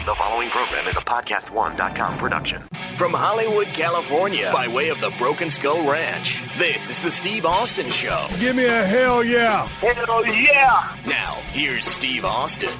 The following program is a PodcastOne.com production. From Hollywood, California, by way of the Broken Skull Ranch, this is the Steve Austin Show. Give me a hell yeah. Hell yeah. Now, here's Steve Austin.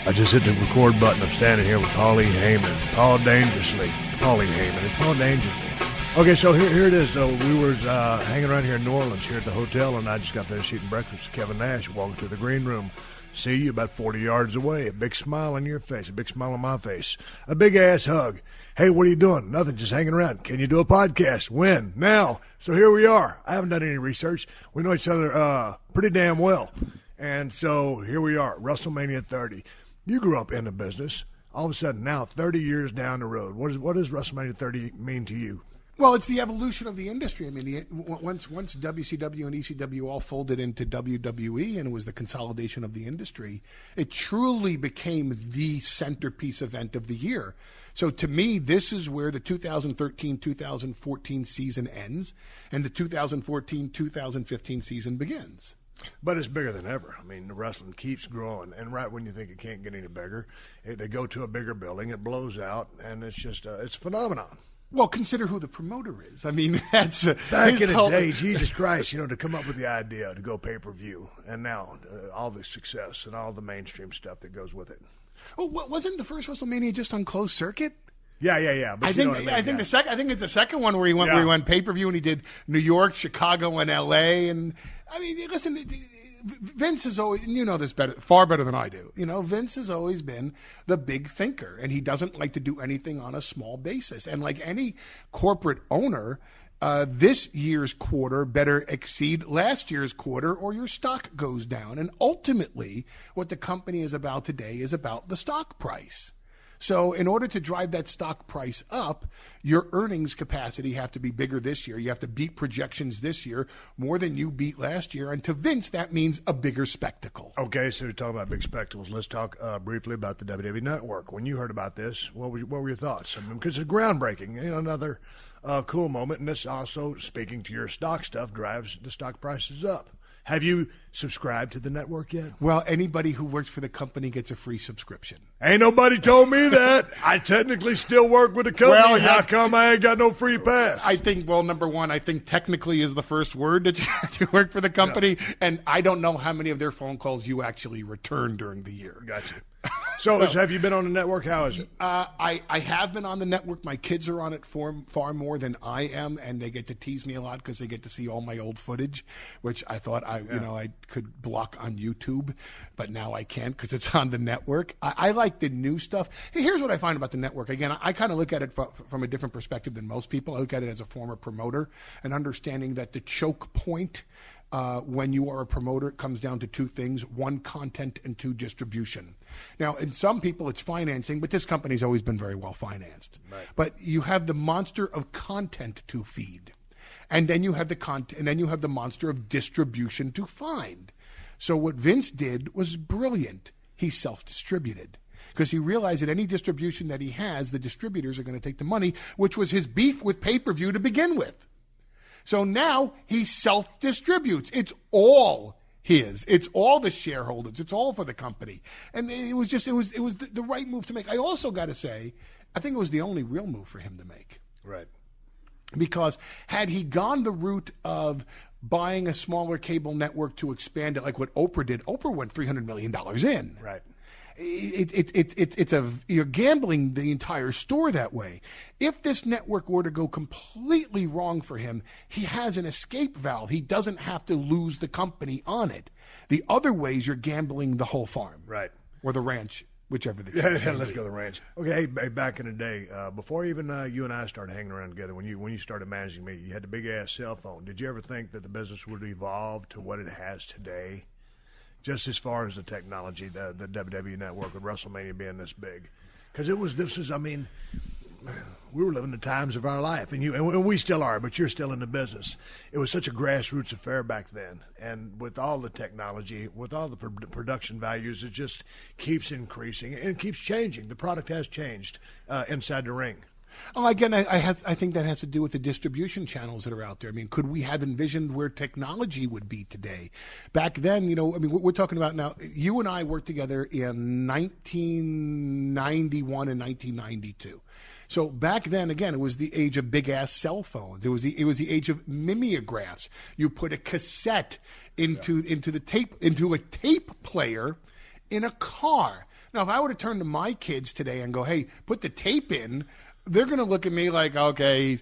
I just hit the record button. I'm standing here with Pauline Heyman. Paul Dangerously. Pauline Heyman. It's Paul Dangerously. Okay, so here it is. So we were hanging around here in New Orleans, here at the hotel, and I just got finished eating breakfast with Kevin Nash, walking to the green room. See you about 40 yards away. A big smile on your face, a big smile on my face, a big-ass hug. Hey, what are you doing? Nothing, just hanging around. Can you do a podcast? When? Now. So here we are. I haven't done any research. We know each other pretty damn well. And so here we are, WrestleMania 30. You grew up in the business. All of a sudden, now, 30 years down the road, what does WrestleMania 30 mean to you? Well, it's the evolution of the industry. I mean, once WCW and ECW all folded into WWE and it was the consolidation of the industry, it truly became the centerpiece event of the year. So to me, this is where the 2013-2014 season ends and the 2014-2015 season begins. But it's bigger than ever. I mean, the wrestling keeps growing, and right when you think it can't get any bigger, they go to a bigger building, it blows out, and it's just it's a phenomenon. Well, consider who the promoter is. I mean, that's back in the day, Jesus Christ, to come up with the idea to go pay-per-view, and now all the success and all the mainstream stuff that goes with it. Oh, wasn't the first WrestleMania just on closed circuit? Yeah. But I think it's the second one where he went pay-per-view and he did New York, Chicago, and L.A. And I mean, listen, Vince has always, this far better than I do. Vince has always been the big thinker, and he doesn't like to do anything on a small basis. And like any corporate owner, this year's quarter better exceed last year's quarter, or your stock goes down. And ultimately, what the company is about today is about the stock price. So in order to drive that stock price up, your earnings capacity have to be bigger this year. You have to beat projections this year more than you beat last year. And to Vince, that means a bigger spectacle. Okay, so we're talking about big spectacles. Let's talk briefly about the WWE Network. When you heard about this, what were your thoughts? I mean, because it's groundbreaking, another cool moment. And this also, speaking to your stock stuff, drives the stock prices up. Have you subscribed to the network yet? Well, anybody who works for the company gets a free subscription. Ain't nobody told me that. I technically still work with the company. Well, how come I ain't got no free pass? I think, number one, I think technically is the first word to work for the company. Yeah. And I don't know how many of their phone calls you actually return during the year. Gotcha. So have you been on the network? How is it? I have been on the network. My kids are on it far more than I am, and they get to tease me a lot because they get to see all my old footage, which I thought I could block on YouTube, but now I can't because it's on the network. I like the new stuff. Hey, here's what I find about the network. Again, I kind of look at it from a different perspective than most people. I look at it as a former promoter and understanding that the choke point when you are a promoter, it comes down to two things: one, content, and two, distribution. Now, in some people, it's financing, but this company's always been very well financed. Right. But you have the monster of content to feed, and then you have the content, and then you have the monster of distribution to find. So what Vince did was brilliant. He self-distributed, because he realized that any distribution that he has, the distributors are going to take the money, which was his beef with pay-per-view to begin with. So now he self-distributes. It's all his. It's all the shareholders. It's all for the company. And it was the right move to make. I also got to say, I think it was the only real move for him to make. Right. Because had he gone the route of buying a smaller cable network to expand it like what Oprah did, Oprah went $300 million in. Right. You're gambling the entire store that way. If this network were to go completely wrong for him, he has an escape valve. He doesn't have to lose the company on it. The other ways, you're gambling the whole farm. Right. Or the ranch, whichever the case. Yeah, let's go to the ranch. Okay, hey, back in the day, before even you and I started hanging around together, when you started managing me, you had the big-ass cell phone. Did you ever think that the business would evolve to what it has today? Just as far as the technology, the WWE Network with WrestleMania being this big. Because we were living the times of our life, and we still are, but you're still in the business. It was such a grassroots affair back then. And with all the technology, with all the production values, it just keeps increasing and keeps changing. The product has changed inside the ring. Oh, again, I think that has to do with the distribution channels that are out there. I mean, could we have envisioned where technology would be today? Back then, we're talking about now, you and I worked together in 1991 and 1992. So back then, again, it was the age of big-ass cell phones. It was the age of mimeographs. You put a cassette into a tape player in a car. Now, if I were to turn to my kids today and go, hey, put the tape in, they're going to look at me like, okay,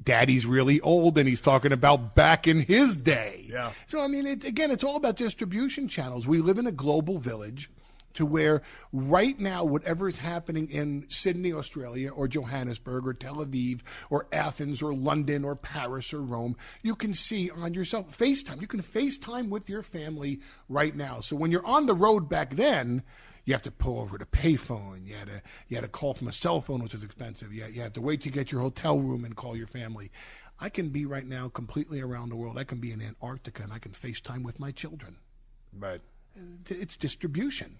Daddy's really old and he's talking about back in his day. Yeah. So, I mean, it's all about distribution channels. We live in a global village to where right now, whatever is happening in Sydney, Australia, or Johannesburg, or Tel Aviv, or Athens, or London, or Paris, or Rome, you can see on your FaceTime. You can FaceTime with your family right now. So when you're on the road back then, you have to pull over to payphone. You had to call from a cell phone, which is expensive. You have to wait to get your hotel room and call your family. I can be right now completely around the world. I can be in Antarctica, and I can FaceTime with my children. Right. It's distribution.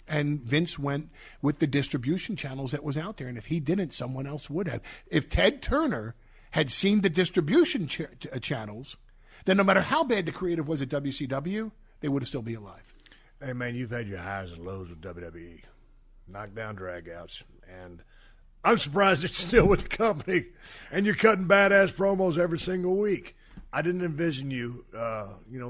And Vince went with the distribution channels that was out there. And if he didn't, someone else would have. If Ted Turner had seen the distribution channels, then no matter how bad the creative was at WCW, they would still be alive. Hey, man, you've had your highs and lows with WWE. Knockdown dragouts. And I'm surprised it's still with the company. And you're cutting badass promos every single week. I didn't envision you,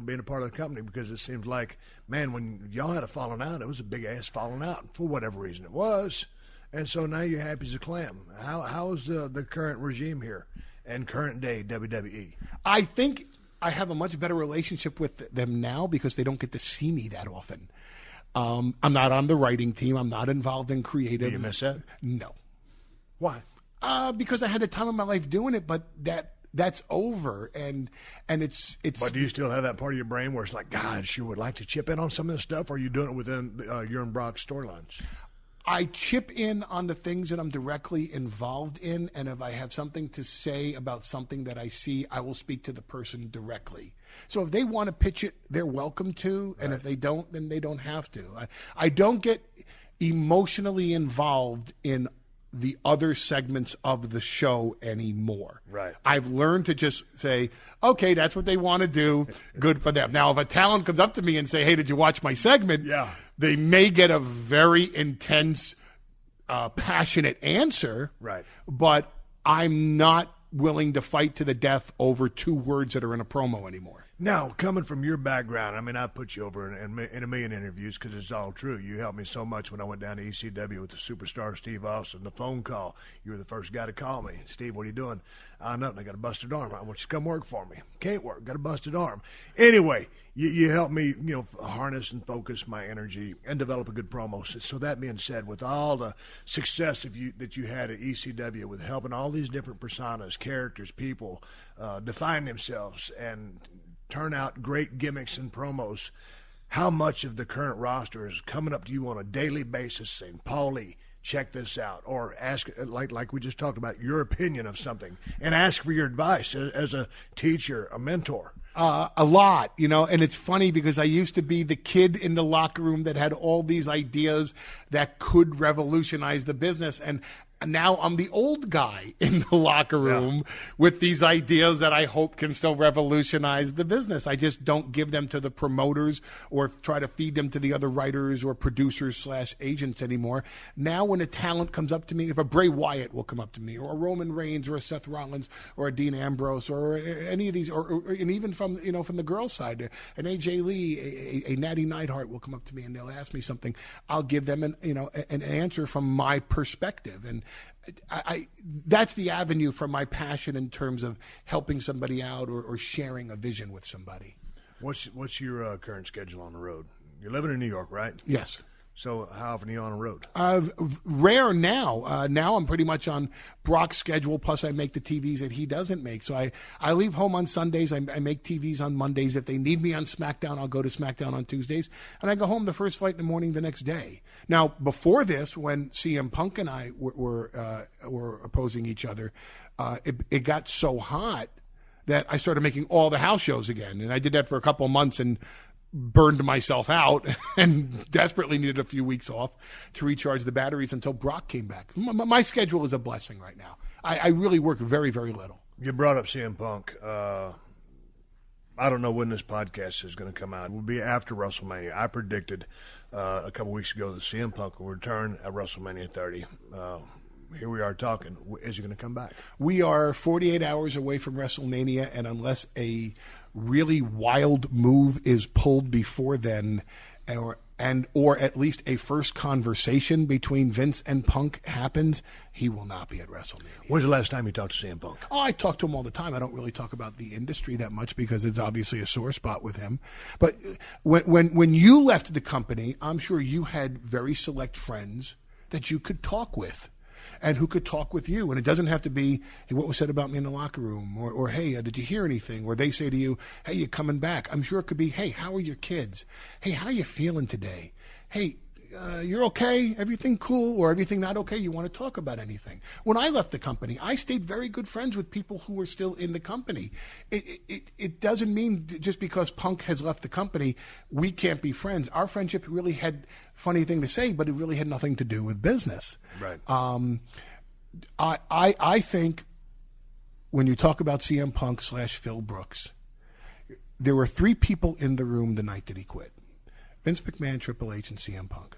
being a part of the company because it seems like, man, when y'all had a falling out, it was a big-ass falling out for whatever reason it was. And so now you're happy as a clam. How is the current regime here and current-day WWE? I think I have a much better relationship with them now because they don't get to see me that often. I'm not on the writing team. I'm not involved in creative. Do you miss that? No. Why? Because I had the time of my life doing it, but that's over, and it's. But do you still have that part of your brain where it's like, God, I sure would like to chip in on some of this stuff, or are you doing it within your and Brock's storylines? I chip in on the things that I'm directly involved in, and if I have something to say about something that I see, I will speak to the person directly. So if they want to pitch it, they're welcome to, and if they don't, then they don't have to. I don't get emotionally involved in the other segments of the show anymore. Right. I've learned to just say, okay, that's what they want to do. Good for them. Now, if a talent comes up to me and say, hey, did you watch my segment? Yeah. They may get a very intense, passionate answer. Right. But I'm not willing to fight to the death over 2 words that are in a promo anymore. Now, coming from your background, I mean, I put you over in a million interviews because it's all true. You helped me so much when I went down to ECW with the superstar Steve Austin. The phone call, you were the first guy to call me. Steve, what are you doing? Nothing. I got a busted arm. I want you to come work for me. Can't work. Got a busted arm. Anyway, you helped me, harness and focus my energy and develop a good promo. So that being said, with all the success that you had at ECW with helping all these different personas, characters, people define themselves and turn out great gimmicks and promos, how much of the current roster is coming up to you on a daily basis saying, Paulie, check this out, or ask, like we just talked about, your opinion of something, and ask for your advice as a teacher, a mentor? A lot, and it's funny because I used to be the kid in the locker room that had all these ideas that could revolutionize the business, and now I'm the old guy in the locker room with these ideas that I hope can still revolutionize the business. I just don't give them to the promoters or try to feed them to the other writers or producers / agents anymore. Now when a talent comes up to me, if a Bray Wyatt will come up to me, or a Roman Reigns, or a Seth Rollins, or a Dean Ambrose, or any of these, and even from the girls' side, an AJ Lee, a Natty Neidhart will come up to me and they'll ask me something. I'll give them an answer from my perspective, and I that's the avenue for my passion in terms of helping somebody out or sharing a vision with somebody. What's your current schedule on the road? You're living in New York, right? Yes. So how often are you on the road? Rare now. Now I'm pretty much on Brock's schedule, plus I make the TVs that he doesn't make. So I leave home on Sundays. I make TVs on Mondays. If they need me on SmackDown, I'll go to SmackDown on Tuesdays. And I go home the first flight in the morning the next day. Now, before this, when CM Punk and I were opposing each other, it got so hot that I started making all the house shows again. And I did that for a couple of months, and burned myself out and desperately needed a few weeks off to recharge the batteries until Brock came back. My schedule is a blessing right now. I really work very, very little. You brought up CM Punk. I don't know when this podcast is going to come out. It will be after WrestleMania. I predicted a couple weeks ago that CM Punk will return at WrestleMania 30. Here we are talking. Is he going to come back? We are 48 hours away from WrestleMania, and unless a really wild move is pulled before then, or at least a first conversation between Vince and Punk happens, he will not be at WrestleMania. When's the last time you talked to CM Punk? Oh, I talk to him all the time. I don't really talk about the industry that much because it's obviously a sore spot with him. But when you left the company, I'm sure you had very select friends that you could talk with and who could talk with you. And it doesn't have to be, hey, what was said about me in the locker room? Or hey, did you hear anything? Or they say to you, hey, you coming back? I'm sure it could be, hey, how are your kids? Hey, how you feeling today? Hey, you're okay? Everything cool? Or everything not okay? You want to talk about anything? When I left the company, I stayed very good friends with people who were still in the company. It doesn't mean just because Punk has left the company, we can't be friends. Our friendship really had, funny thing to say, but it really had nothing to do with business. Right. I think when you talk about CM Punk / Phil Brooks, there were three people in the room the night that he quit. Vince McMahon, Triple H, and CM Punk.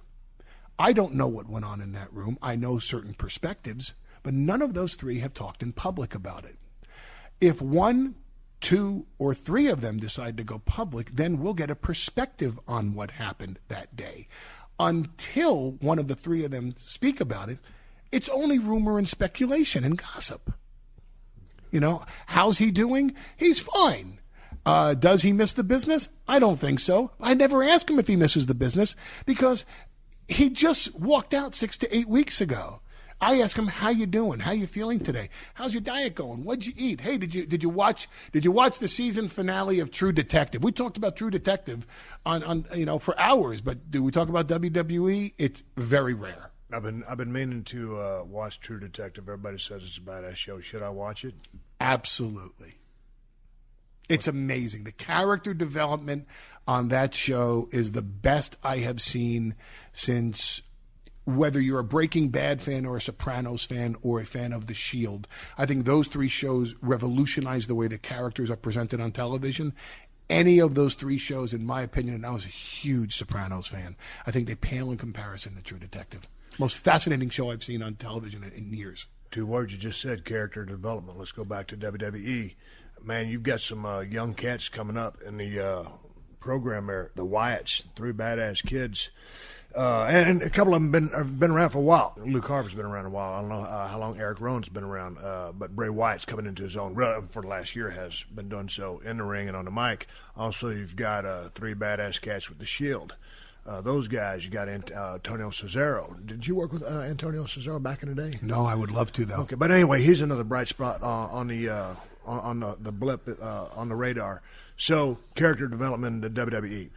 I don't know what went on in that room. I know certain perspectives, but none of those three have talked in public about it. If 1, 2, or 3 of them decide to go public, then we'll get a perspective on what happened that day. Until one of the 3 of them speak about it, it's only rumor and speculation and gossip. You know, how's he doing? He's fine. Does he miss the business? I don't think so. I never ask him if he misses the business because he just walked out 6 to 8 weeks ago. I ask him, how you doing? How you feeling today? How's your diet going? What'd you eat? Hey, did you watch the season finale of True Detective? We talked about True Detective on for hours, but do we talk about WWE? It's very rare. I've been meaning to watch True Detective. Everybody says it's a badass show. Should I watch it? Absolutely. It's amazing. The character development on that show is the best I have seen since, whether you're a Breaking Bad fan or a Sopranos fan or a fan of The Shield. I think those 3 shows revolutionized the way the characters are presented on television. Any of those 3 shows, in my opinion, and I was a huge Sopranos fan, I think they pale in comparison to True Detective. Most fascinating show I've seen on television in years. 2 words you just said, character development. Let's go back to WWE. Man, you've got some young cats coming up in the program there, the Wyatts, 3 badass kids. And a couple of them have been around for a while. Luke Harper's been around a while. I don't know how long Eric Rowan's been around, but Bray Wyatt's coming into his own for the last year, has been doing so in the ring and on the mic. Also, you've got 3 badass cats with the Shield. Those guys, you got Antonio Cesaro. Did you work with Antonio Cesaro back in the day? No, I would love to, though. Okay, but anyway, he's another bright spot on the blip on the radar. So, character development in the WWE.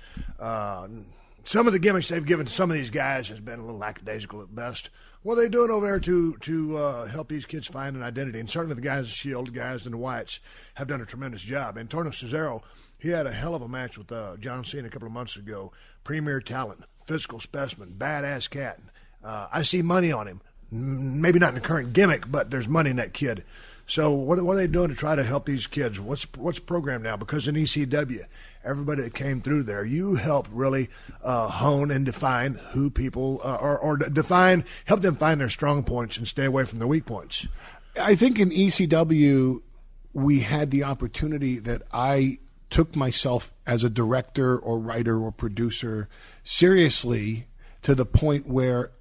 Some of the gimmicks they've given to some of these guys has been a little lackadaisical at best. What are they doing over there to help these kids find an identity? And certainly the guys at Shield, guys in the Wyatts, have done a tremendous job. Antonio Cesaro, he had a hell of a match with John Cena a couple of months ago. Premier talent, physical specimen, badass cat. I see money on him. Maybe not in the current gimmick, but there's money in that kid. So what are they doing to try to help these kids? What's the program now? Because in ECW, everybody that came through there, you helped really hone and define who people help them find their strong points and stay away from their weak points. I think in ECW, we had the opportunity that I took myself as a director or writer or producer seriously to the point where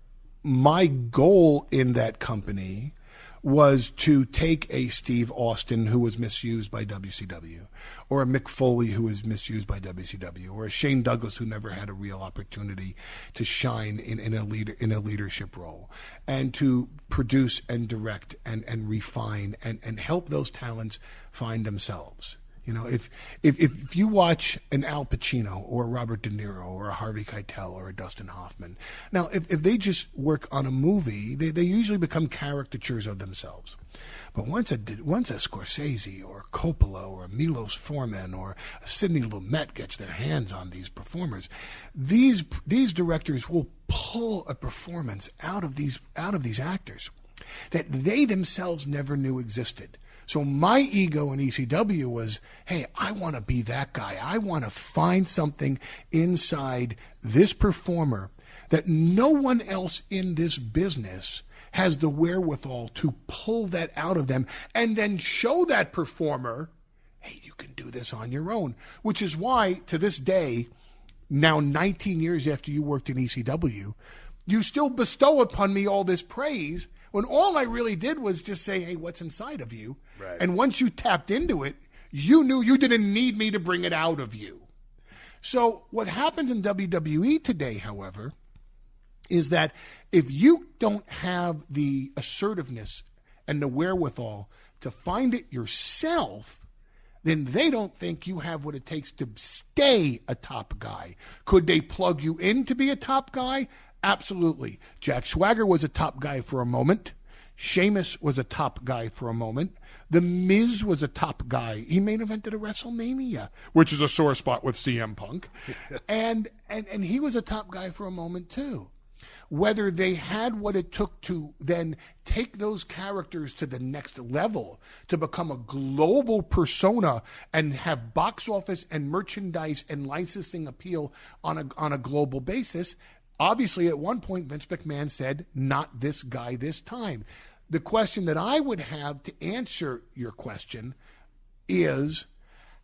my goal in that company was to take a Steve Austin who was misused by WCW, or a Mick Foley who was misused by WCW, or a Shane Douglas who never had a real opportunity to shine in a leadership role, and to produce and direct and refine and help those talents find themselves. You know, if you watch an Al Pacino or a Robert De Niro or a Harvey Keitel or a Dustin Hoffman, now if they just work on a movie, they usually become caricatures of themselves. But once a Scorsese or a Coppola or a Milos Forman or a Sidney Lumet gets their hands on these performers, these directors will pull a performance out of these actors that they themselves never knew existed. So my ego in ECW was, hey, I want to be that guy. I want to find something inside this performer that no one else in this business has the wherewithal to pull that out of them and then show that performer, hey, you can do this on your own. Which is why, to this day, now 19 years after you worked in ECW, you still bestow upon me all this praise when all I really did was just say, hey, what's inside of you? Right. And once you tapped into it, you knew you didn't need me to bring it out of you. So what happens in WWE today, however, is that if you don't have the assertiveness and the wherewithal to find it yourself, then they don't think you have what it takes to stay a top guy. Could they plug you in to be a top guy? Absolutely. Jack Swagger was a top guy for a moment. Sheamus was a top guy for a moment. The Miz was a top guy. He main evented a WrestleMania, which is a sore spot with CM Punk. and he was a top guy for a moment too. Whether they had what it took to then take those characters to the next level, to become a global persona and have box office and merchandise and licensing appeal on a global basis. Obviously, at one point, Vince McMahon said, not this guy this time. The question that I would have to answer your question is,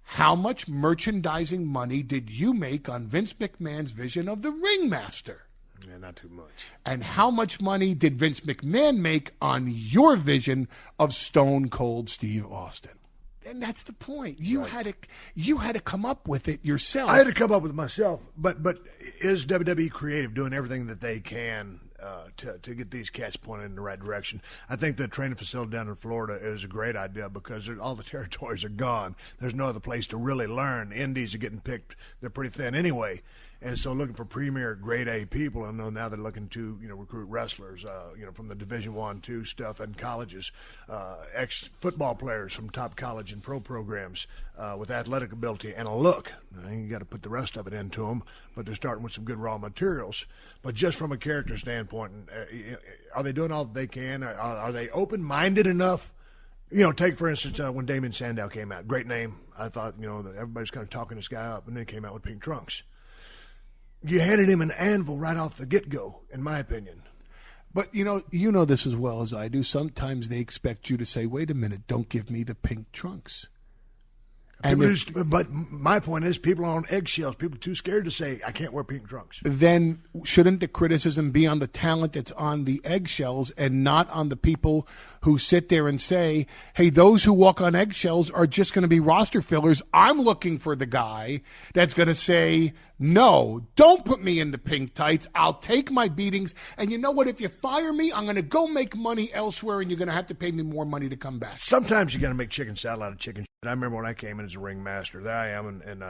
how much merchandising money did you make on Vince McMahon's vision of the Ringmaster? Yeah, not too much. And how much money did Vince McMahon make on your vision of Stone Cold Steve Austin? And that's the point. You had to come up with it yourself. I had to come up with it myself. But is WWE creative, doing everything that they can to get these cats pointed in the right direction? I think the training facility down in Florida is a great idea because all the territories are gone. There's no other place to really learn. Indies are getting picked. They're pretty thin anyway. And so looking for premier grade A people, and now they're looking to recruit wrestlers, from the Division I, II stuff and colleges, ex-football players from top college and pro programs with athletic ability and a look. Now, you got to put the rest of it into them, but they're starting with some good raw materials. But just from a character standpoint, are they doing all that they can? Are they open-minded enough? Take, for instance, when Damien Sandow came out. Great name. I thought, that everybody's kind of talking this guy up, and then he came out with pink trunks. You handed him an anvil right off the get-go, in my opinion. But, you know this as well as I do. Sometimes they expect you to say, wait a minute, don't give me the pink trunks. But my point is, people are on eggshells. People are too scared to say, I can't wear pink trunks. Then shouldn't the criticism be on the talent that's on the eggshells and not on the people who sit there and say, hey, those who walk on eggshells are just going to be roster fillers. I'm looking for the guy that's going to say, no, don't put me in the pink tights. I'll take my beatings. And you know what? If you fire me, I'm going to go make money elsewhere, and you're going to have to pay me more money to come back. Sometimes you got to make chicken salad out of chicken shit. I remember when I came in as a ringmaster. There I am in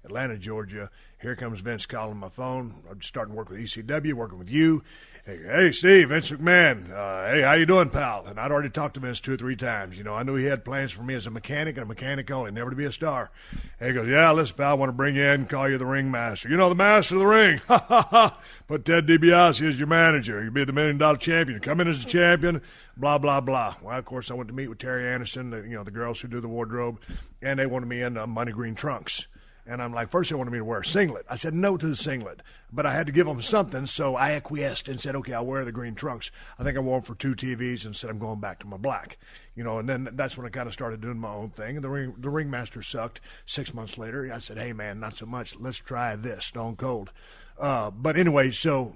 Atlanta, Georgia. Here comes Vince calling my phone. I'm starting to work with ECW, working with you. Hey, Steve, Vince McMahon. Hey, how you doing, pal? And I'd already talked to Vince 2 or 3 times. I knew he had plans for me as a mechanic and a mechanic only, never to be a star. And he goes, yeah, listen, pal, I want to bring you in and call you the ringmaster. The master of the ring. Ha, ha, ha. Put Ted DiBiase as your manager. You'll be the $1 million champion. Come in as a champion, blah, blah, blah. Well, of course, I went to meet with Terry Anderson, the girls who do the wardrobe, and they wanted me in money green trunks. And I'm like, first they wanted me to wear a singlet. I said no to the singlet, but I had to give them something, so I acquiesced and said, okay, I'll wear the green trunks. I think I wore them for 2 TVs and said I'm going back to my black. And then that's when I kind of started doing my own thing. And the ringmaster sucked. 6 months later, I said, hey, man, not so much. Let's try this, Stone Cold. But anyway, so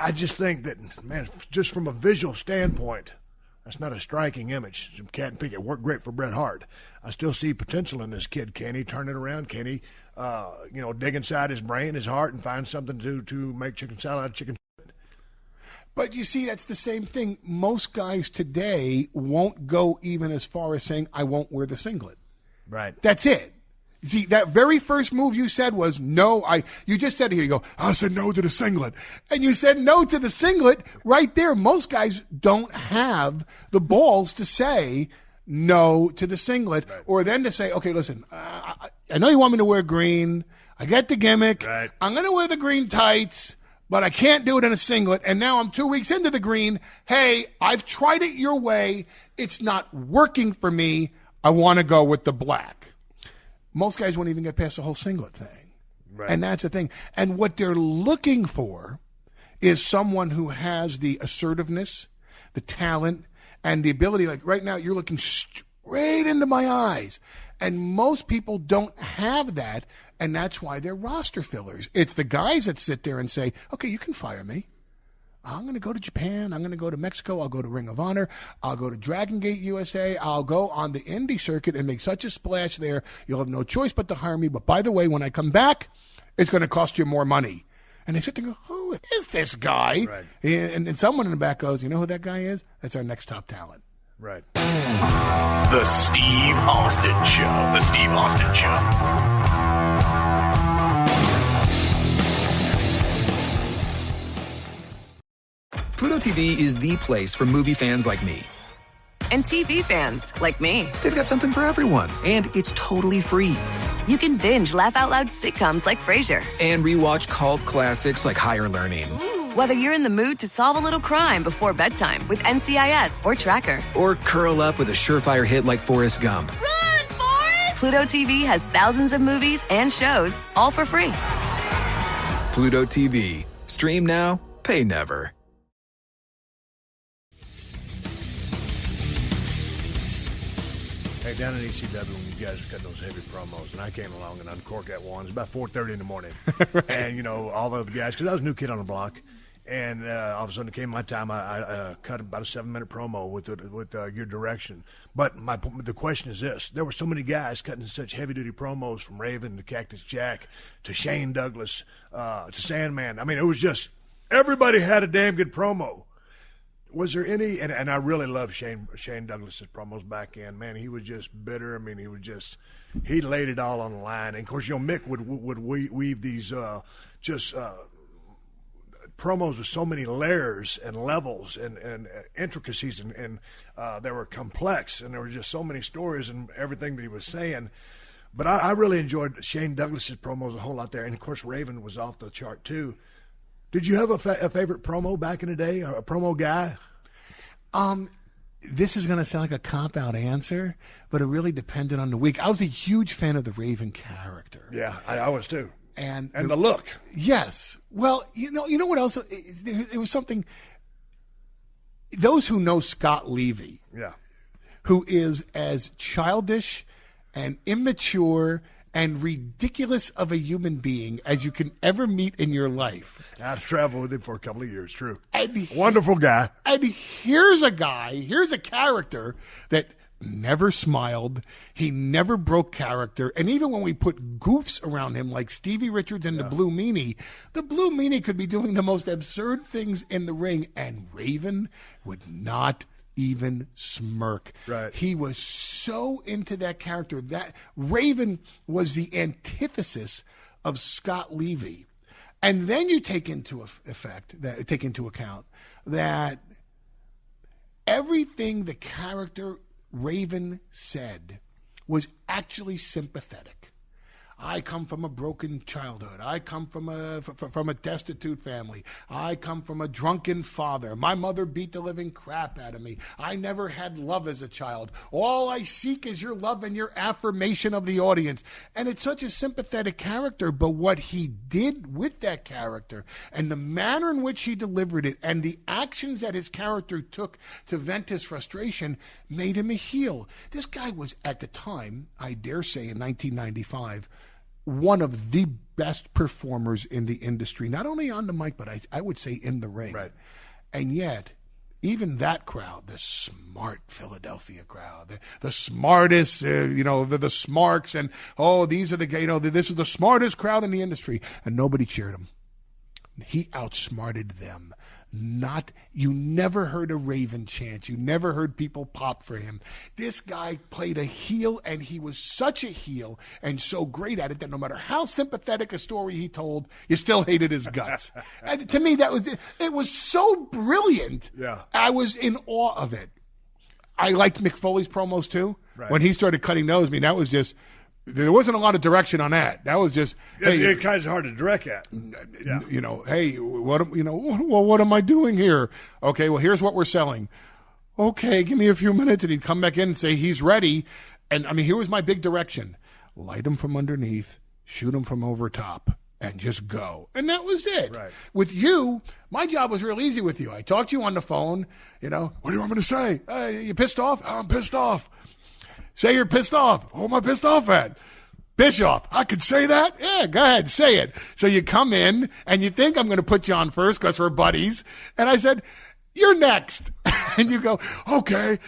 I just think that, man, just from a visual standpoint, that's not a striking image. Some cat and pig. It worked great for Bret Hart. I still see potential in this kid. Can he turn it around? Can he, dig inside his brain, his heart, and find something to make chicken salad out of chicken? But you see, that's the same thing. Most guys today won't go even as far as saying, I won't wear the singlet. Right. That's it. See, that very first move you said was no. You just said here, you go, I said no to the singlet. And you said no to the singlet right there. Most guys don't have the balls to say no to the singlet, or then to say, okay, listen, I know you want me to wear green. I get the gimmick. Right. I'm going to wear the green tights, but I can't do it in a singlet. And now I'm 2 weeks into the green. Hey, I've tried it your way. It's not working for me. I want to go with the black. Most guys won't even get past the whole singlet thing. Right. And that's the thing. And what they're looking for is someone who has the assertiveness, the talent, and the ability. Like right now, you're looking straight into my eyes. And most people don't have that, and that's why they're roster fillers. It's the guys that sit there and say, okay, you can fire me. I'm going to go to Japan. I'm going to go to Mexico. I'll go to Ring of Honor. I'll go to Dragon Gate USA. I'll go on the indie circuit and make such a splash there. You'll have no choice but to hire me. But by the way, when I come back, it's going to cost you more money. And they sit there and go, who is this guy? Right. And someone in the back goes, you know who that guy is? That's our next top talent. Right. The Steve Austin Show. The Steve Austin Show. Pluto TV is the place for movie fans like me. And TV fans like me. They've got something for everyone, and it's totally free. You can binge laugh-out-loud sitcoms like Frasier. And rewatch cult classics like Higher Learning. Whether you're in the mood to solve a little crime before bedtime with NCIS or Tracker. Or curl up with a surefire hit like Forrest Gump. Run, Forrest! Pluto TV has thousands of movies and shows, all for free. Pluto TV. Stream now, pay never. Hey, down in ECW, when you guys were cutting those heavy promos, and I came along and uncorked that one. It was about 4:30 in the morning. Right. And, you know, all the other guys, because I was a new kid on the block, and all of a sudden it came my time. I cut about a 7-minute promo with your direction. But the question is this. There were so many guys cutting such heavy-duty promos, from Raven to Cactus Jack to Shane Douglas to Sandman. I mean, it was just everybody had a damn good promo. Was there any, and I really love Shane Douglas's promos back in. Man, he was just bitter. I mean, he laid it all on the line. And, of course, you know, Mick would weave these promos with so many layers and levels and intricacies, and they were complex, and there were just so many stories and everything that he was saying. But I really enjoyed Shane Douglas's promos a whole lot there. And, of course, Raven was off the chart, too. Did you have a favorite promo back in the day, or a promo guy? This is going to sound like a cop-out answer, but it really depended on the week. I was a huge fan of the Raven character. Yeah, I was too. And the look. Yes. Well, you know what else? It was something. Those who know Scott Levy, yeah, who is as childish and immature and ridiculous of a human being as you can ever meet in your life. I traveled with him for a couple of years, true. And wonderful guy. And here's a character that never smiled. He never broke character. And even when we put goofs around him like Stevie Richards and the Blue Meanie could be doing the most absurd things in the ring, and Raven would not even smirk. Right. He was so into that character. That Raven was the antithesis of Scott Levy. And then you take into account that everything the character Raven said was actually sympathetic. I come from a broken childhood. I come from a destitute family. I come from a drunken father. My mother beat the living crap out of me. I never had love as a child. All I seek is your love and your affirmation of the audience. And it's such a sympathetic character, but what he did with that character and the manner in which he delivered it and the actions that his character took to vent his frustration made him a heel. This guy was, at the time, I dare say in 1995, one of the best performers in the industry, not only on the mic, but I would say in the ring. Right. And yet, even that crowd, the smart Philadelphia crowd, the smartest, the smarks, and, these are this is the smartest crowd in the industry, and nobody cheered him. He outsmarted them. You never heard a Raven chant. You never heard people pop for him. This guy played a heel, and he was such a heel and so great at it that no matter how sympathetic a story he told, you still hated his guts. And to me, it was so brilliant. Yeah. I was in awe of it. I liked Mick Foley's promos too. Right. When he started cutting those, I mean, that was just, there wasn't a lot of direction on that. That was just, it's kind of hard to direct at. Yeah. Hey, what am I doing here? Okay, well, here's what we're selling. Okay, give me a few minutes. And he'd come back in and say he's ready. And, I mean, here was my big direction. Light him from underneath, shoot him from over top, and just go. And that was it. Right. With you, my job was real easy with you. I talked to you on the phone. What do you want me to say? You pissed off? Oh, I'm pissed off. Say you're pissed off. Who am I pissed off at? Bischoff. I could say that? Yeah, go ahead, say it. So you come in, and you think I'm going to put you on first because we're buddies. And I said, you're next. And you go, okay.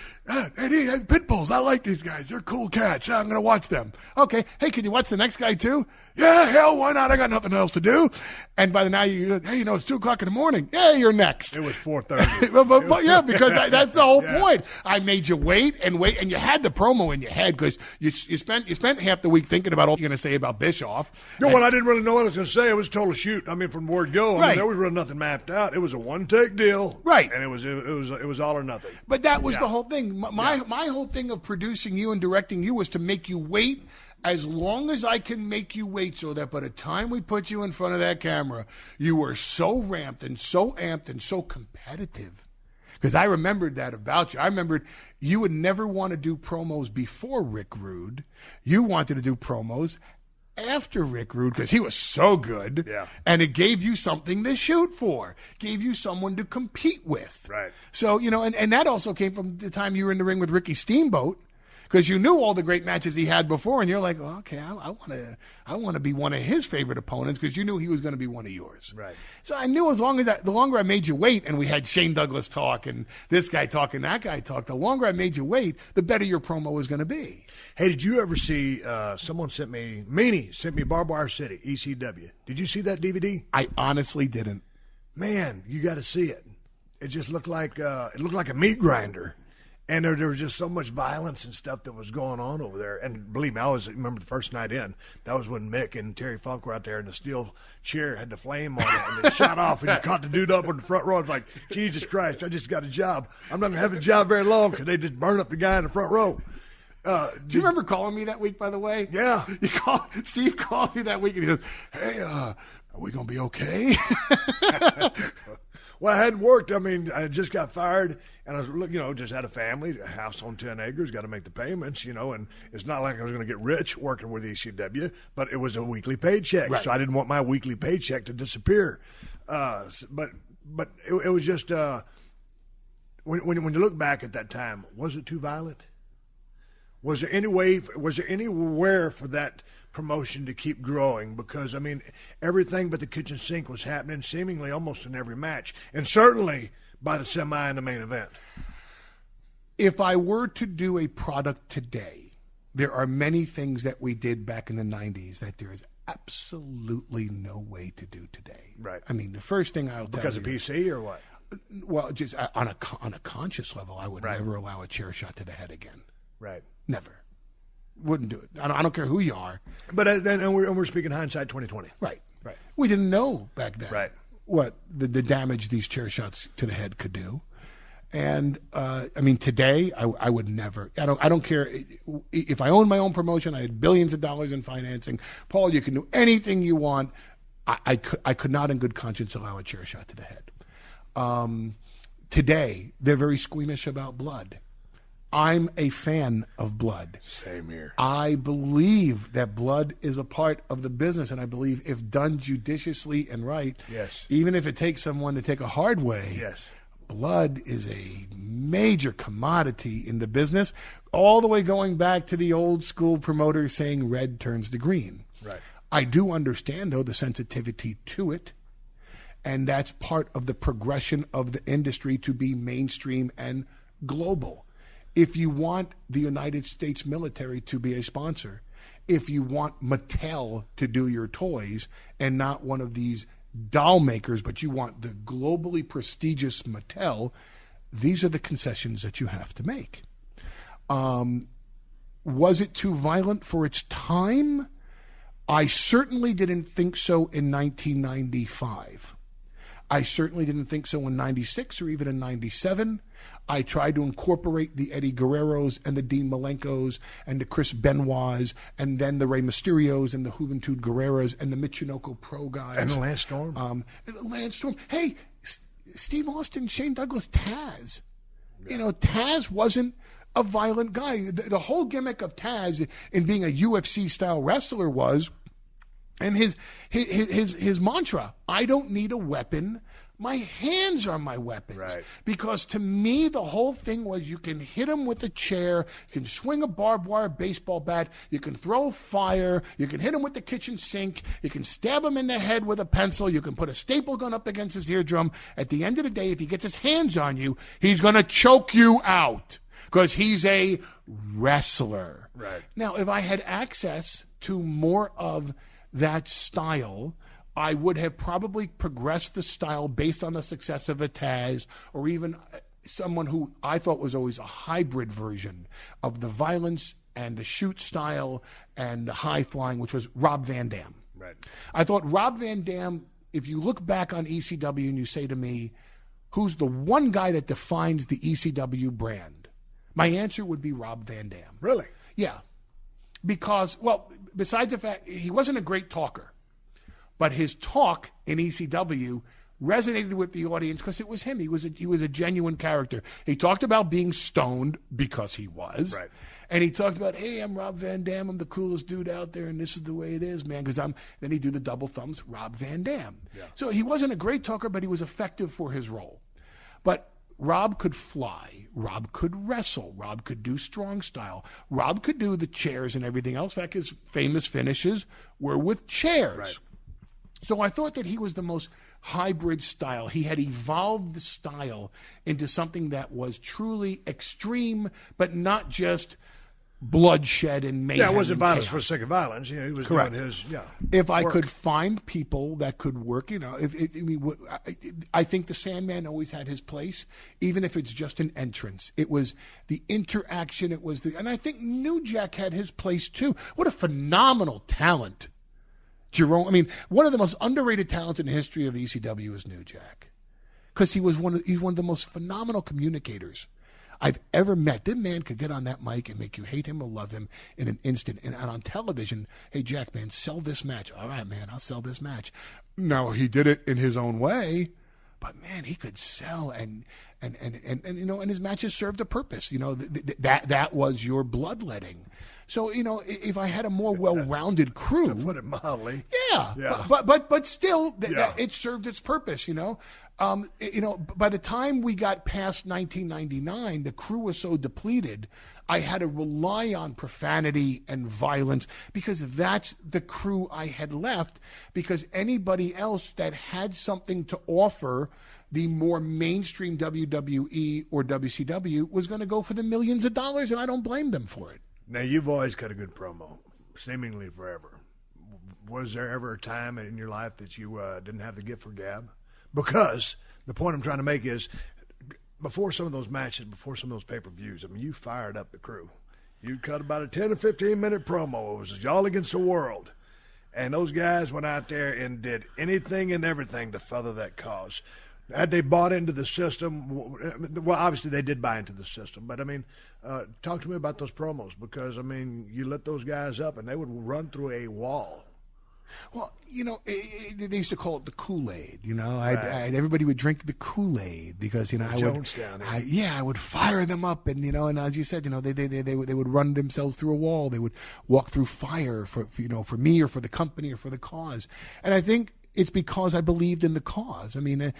Pit bulls, I like these guys. They're cool cats. I'm going to watch them. Okay. Hey, can you watch the next guy too? Yeah, hell, why not? I got nothing else to do. And by the now it's 2 o'clock in the morning. Yeah, you're next. It was 4:30. but yeah, because that's the whole point. I made you wait, and you had the promo in your head because you spent half the week thinking about all you're going to say about Bischoff. Well, I didn't really know what I was going to say. It was a total shoot. I mean, from word go. I mean, there was really nothing mapped out. It was a one-take deal. Right. And it was all or nothing. But that was the whole thing. My whole thing of producing you and directing you was to make you wait as long as I can make you wait, so that by the time we put you in front of that camera, you were so ramped and so amped and so competitive. Because I remembered that about you. I remembered you would never want to do promos before Rick Rude. You wanted to do promos after Rick Rude because he was so good. Yeah. And it gave you something to shoot for, gave you someone to compete with. Right. So, and that also came from the time you were in the ring with Ricky Steamboat, because you knew all the great matches he had before, and you're like, well, okay, I want to be one of his favorite opponents, because you knew he was going to be one of yours. Right. So I knew the longer I made you wait, and we had Shane Douglas talk, and this guy talk, and that guy talk, the longer I made you wait, the better your promo was going to be. Hey, did you ever see someone sent me Barbed Wire City, ECW? Did you see that DVD? I honestly didn't. Man, you got to see it. It just looked like a meat grinder. And there was just so much violence and stuff that was going on over there. And believe me, I remember the first night in, that was when Mick and Terry Funk were out there, and the steel chair had the flame on it, and it shot off, and you caught the dude up on the front row. It's like, Jesus Christ, I just got a job. I'm not going to have a job very long, because they just burned up the guy in the front row. Do you remember calling me that week, by the way? Yeah. Steve called me that week, and he goes, hey, are we going to be okay? Well, I hadn't worked. I mean, I just got fired, and I was, just had a family, a house on 10 acres, got to make the payments, and it's not like I was going to get rich working with ECW, but it was a weekly paycheck, right. So I didn't want my weekly paycheck to disappear. But it was just when you look back at that time, was it too violent? Was there anywhere for that promotion to keep growing? Because, I mean, everything but the kitchen sink was happening seemingly almost in every match, and certainly by the semi and the main event. If I were to do a product today, there are many things that we did back in the 90s that there is absolutely no way to do today. Right. I mean, the first thing I'll tell you. Because of PC or what? Well, just on a conscious level, I would never allow a chair shot to the head again. Right. Never. Wouldn't do it. I don't care who you are. But and we're speaking hindsight 2020. Right. Right. We didn't know back then what the damage these chair shots to the head could do. And I mean, today I would never. I don't care if I owned my own promotion. I had billions of dollars in financing. Paul, you can do anything you want. I could not, in good conscience, allow a chair shot to the head. Today they're very squeamish about blood. I'm a fan of blood. Same here. I believe that blood is a part of the business, and I believe if done judiciously and right, yes, even if it takes someone to take a hard way, yes, blood is a major commodity in the business, all the way going back to the old school promoter saying red turns to green. Right. I do understand, though, the sensitivity to it, and that's part of the progression of the industry to be mainstream and global. If you want the United States military to be a sponsor, if you want Mattel to do your toys and not one of these doll makers, but you want the globally prestigious Mattel, these are the concessions that you have to make. Was it too violent for its time? I certainly didn't think so in 1995. I certainly didn't think so in 96 or even in 97. I tried to incorporate the Eddie Guerreros and the Dean Malenkos and the Chris Benoits and then the Rey Mysterios and the Juventud Guerreras and the Michinoku Pro guys. And the Lance Storm. Lance Storm. Hey, Steve Austin, Shane Douglas, Taz. Yeah. You know, Taz wasn't a violent guy. The whole gimmick of Taz in being a UFC-style wrestler was, and his mantra, I don't need a weapon. My hands are my weapons. Right. Because to me, the whole thing was you can hit him with a chair, you can swing a barbed wire baseball bat, you can throw fire, you can hit him with the kitchen sink, you can stab him in the head with a pencil, you can put a staple gun up against his eardrum. At the end of the day, if he gets his hands on you, he's going to choke you out because he's a wrestler. Right. Now, if I had access to more of that style, I would have probably progressed the style based on the success of a Taz or even someone who I thought was always a hybrid version of the violence and the shoot style and the high flying, which was Rob Van Dam. Right. I thought Rob Van Dam, if you look back on ECW and you say to me, who's the one guy that defines the ECW brand? My answer would be Rob Van Dam. Really? Yeah. Because, well, besides the fact he wasn't a great talker, but his talk in ECW resonated with the audience because it was him. He was a genuine character. He talked about being stoned because he was. Right. And he talked about, hey, I'm Rob Van Dam. I'm the coolest dude out there, and this is the way it is, man. Then he'd do the double thumbs, Rob Van Dam. Yeah. So he wasn't a great talker, but he was effective for his role. But Rob could fly. Rob could wrestle. Rob could do strong style. Rob could do the chairs and everything else. In fact, his famous finishes were with chairs. Right. So I thought that he was the most hybrid style. He had evolved the style into something that was truly extreme, but not just bloodshed and mayhem. Yeah, it wasn't and violence chaos. for the sake of violence. You know, he was Correct. doing his, If I work. could find people that could work, I think the Sandman always had his place, even if it's just an entrance. It was the interaction. And I think New Jack had his place too. What a phenomenal talent. Jerome, one of the most underrated talents in the history of ECW is New Jack, because he's one of the most phenomenal communicators I've ever met. That man could get on that mic and make you hate him or love him in an instant. And on television, hey, Jack, man, sell this match. All right, man, I'll sell this match. No, he did it in his own way, but man, he could sell and his matches served a purpose. That was your bloodletting. So, if I had a more well-rounded crew, to put it mildly, yeah. But still, it served its purpose. By the time we got past 1999, the crew was so depleted, I had to rely on profanity and violence because that's the crew I had left. Because anybody else that had something to offer the more mainstream WWE or WCW was going to go for the millions of dollars, and I don't blame them for it. Now, you've always cut a good promo, seemingly forever. Was there ever a time in your life that you didn't have the gift for gab? Because the point I'm trying to make is, before some of those matches, before some of those pay-per-views, you fired up the crew. You cut about a 10 or 15-minute promo. It was y'all against the world. And those guys went out there and did anything and everything to further that cause. Had they bought into the system? Well, obviously they did buy into the system. But, talk to me about those promos because, you lit those guys up and they would run through a wall. Well, they used to call it the Kool-Aid. Right. Everybody would drink the Kool-Aid because I would fire them up, and as you said, they would run themselves through a wall. They would walk through fire for me or for the company or for the cause, and I think it's because I believed in the cause. That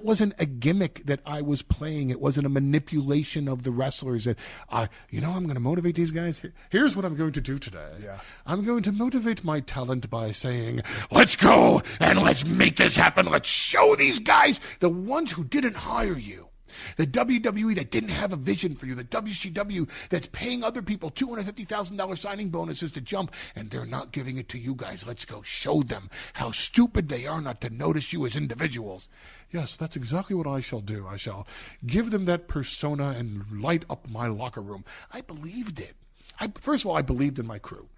wasn't a gimmick that I was playing. It wasn't a manipulation of the wrestlers that, I'm going to motivate these guys. Here's what I'm going to do today. Yeah. I'm going to motivate my talent by saying, let's go and let's make this happen. Let's show these guys, the ones who didn't hire you, The WWE that didn't have a vision for you. The WCW that's paying other people $250,000 signing bonuses to jump, and they're not giving it to you guys. Let's go show them how stupid they are not to notice you as individuals. Yes, that's exactly what I shall do. I shall give them that persona and light up my locker room. I believed it. First of all, I believed in my crew.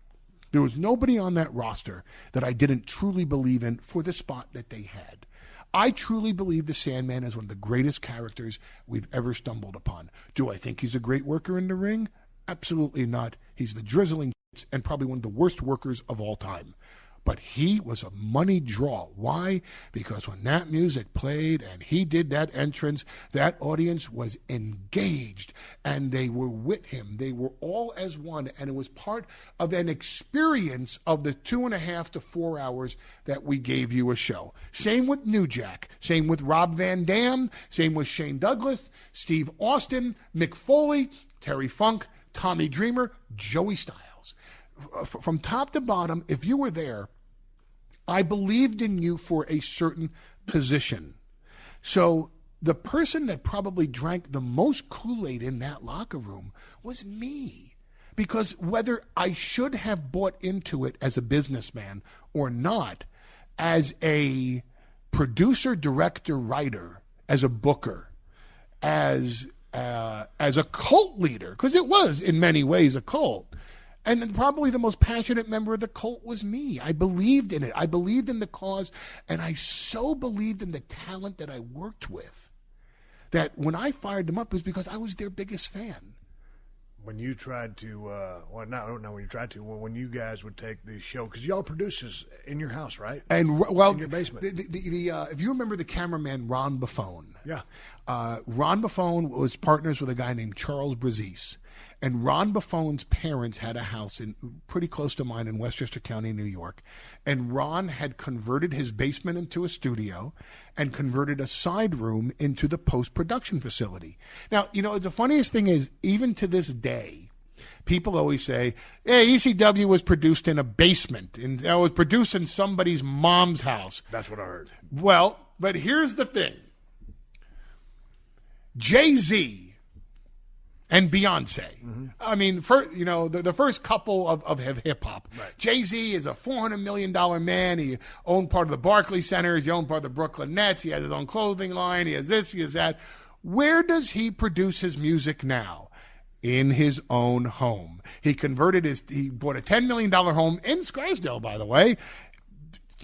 There was nobody on that roster that I didn't truly believe in for the spot that they had. I truly believe the Sandman is one of the greatest characters we've ever stumbled upon. Do I think he's a great worker in the ring? Absolutely not. He's the drizzling and probably one of the worst workers of all time. But he was a money draw. Why? Because when that music played and he did that entrance, that audience was engaged and they were with him. They were all as one, and it was part of an experience of the 2.5 to 4 hours that we gave you a show. Same with New Jack. Same with Rob Van Dam. Same with Shane Douglas, Steve Austin, Mick Foley, Terry Funk, Tommy Dreamer, Joey Styles. From top to bottom, if you were there, I believed in you for a certain position. So the person that probably drank the most Kool-Aid in that locker room was me. Because whether I should have bought into it as a businessman or not, as a producer, director, writer, as a booker, as a cult leader, because it was in many ways a cult, and probably the most passionate member of the cult was me. I believed in it. I believed in the cause, and I so believed in the talent that I worked with that when I fired them up, it was because I was their biggest fan. When you tried to, when you guys would take the show, because y'all produces in your house, right? And well, in your basement. If you remember the cameraman Ron Buffone, yeah, Ron Buffone was partners with a guy named Charles Brazise. And Ron Buffone's parents had a house pretty close to mine in Westchester County, New York. And Ron had converted his basement into a studio and converted a side room into the post-production facility. Now, the funniest thing is, even to this day, people always say, hey, ECW was produced in a basement. And it was produced in somebody's mom's house. That's what I heard. Well, but here's the thing. Jay-Z and Beyonce. Mm-hmm. I mean, the first couple of hip-hop. Right. Jay-Z is a $400 million man. He owned part of the Barclays Center. He owned part of the Brooklyn Nets. He has his own clothing line. He has this, he has that. Where does he produce his music now? In his own home. He bought a $10 million home in Scarsdale, by the way,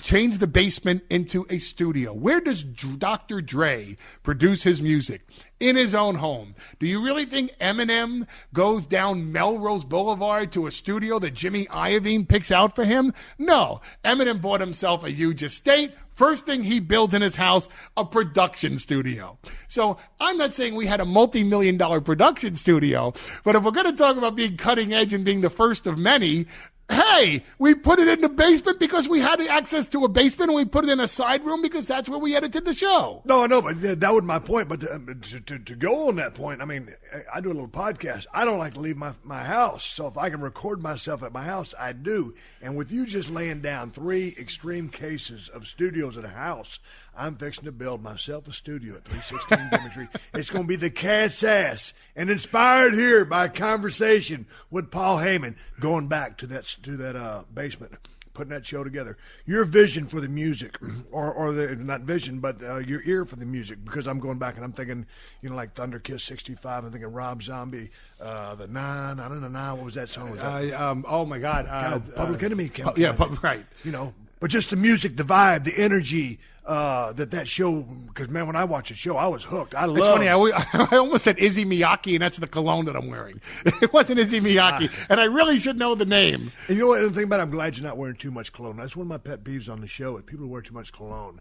changed the basement into a studio. Where does Dr. Dre produce his music? In his own home. Do you really think Eminem goes down Melrose Boulevard to a studio that Jimmy Iovine picks out for him? No. Eminem bought himself a huge estate. First thing he builds in his house, a production studio. So I'm not saying we had a multi-million-dollar production studio, but if we're going to talk about being cutting edge and being the first of many, hey, we put it in the basement because we had access to a basement, and we put it in a side room because that's where we edited the show. No, I know, but that was my point. But to go on that point, I mean, I do a little podcast. I don't like to leave my house. So if I can record myself at my house, I do. And with you just laying down 3 extreme cases of studios at a house, I'm fixing to build myself a studio at 316 Gimmick. It's going to be the cat's ass, and inspired here by a conversation with Paul Heyman, going back to that basement, putting that show together. Your vision for the music, or not vision, but your ear for the music, because I'm going back and I'm thinking, like Thunder Kiss 65. I'm thinking Rob Zombie, the Nine. I don't know, what was that song? Oh my God, Public Enemy. Right. But just the music, the vibe, the energy. That show, because man, when I watch a show, I was hooked. It's funny. I almost said Izzy Miyake, and that's the cologne that I'm wearing. It wasn't Izzy Miyake, and I really should know the name. And you know what? The thing about it, I'm glad you're not wearing too much cologne. That's one of my pet peeves on the show. Is people who wear too much cologne.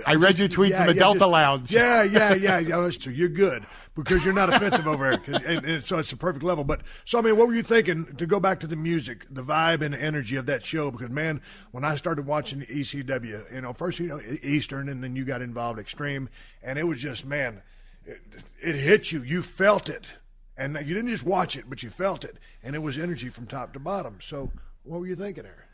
I read your tweet from the Delta Lounge. Yeah. That's true. You're good because you're not offensive over here, and so it's the perfect level. But so I mean, what were you thinking to go back to the music, the vibe and the energy of that show? Because man, when I started watching ECW, first Eastern, and then you got involved Extreme, and it was just, man, it hit you. You felt it, and you didn't just watch it, but you felt it, and it was energy from top to bottom. So what were you thinking there?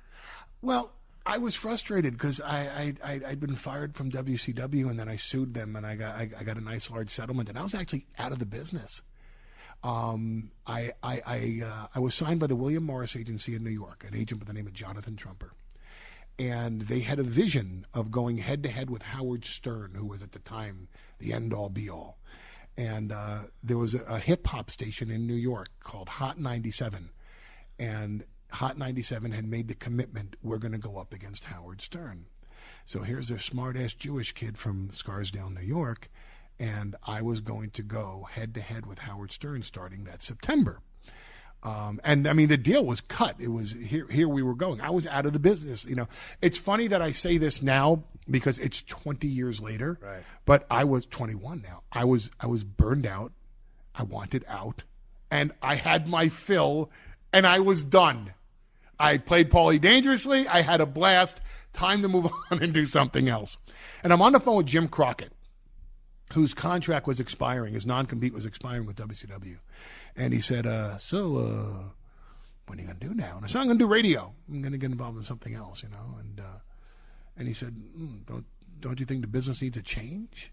Well, I was frustrated because I'd been fired from WCW, and then I sued them, and I got a nice large settlement, and I was actually out of the business. I was signed by the William Morris Agency in New York, an agent by the name of Jonathan Trumper, and they had a vision of going head to head with Howard Stern, who was at the time the end all be all. And there was a hip hop station in New York called Hot 97, and Hot 97 had made the commitment, we're going to go up against Howard Stern. So here's a smart-ass Jewish kid from Scarsdale, New York, and I was going to go head-to-head with Howard Stern starting that September. And, I mean, the deal was cut. It was here we were going. I was out of the business. You know, it's funny that I say this now because it's 20 years later. Right. But I was 21 now. I was burned out. I wanted out. And I had my fill, and I was done. I played Paulie dangerously. I had a blast. Time to move on and do something else. And I'm on the phone with Jim Crockett, whose contract was expiring. His non-compete was expiring with WCW. And he said, so what are you going to do now? And I said, I'm going to do radio. I'm going to get involved in something else, you know. And he said, don't you think the business needs a change?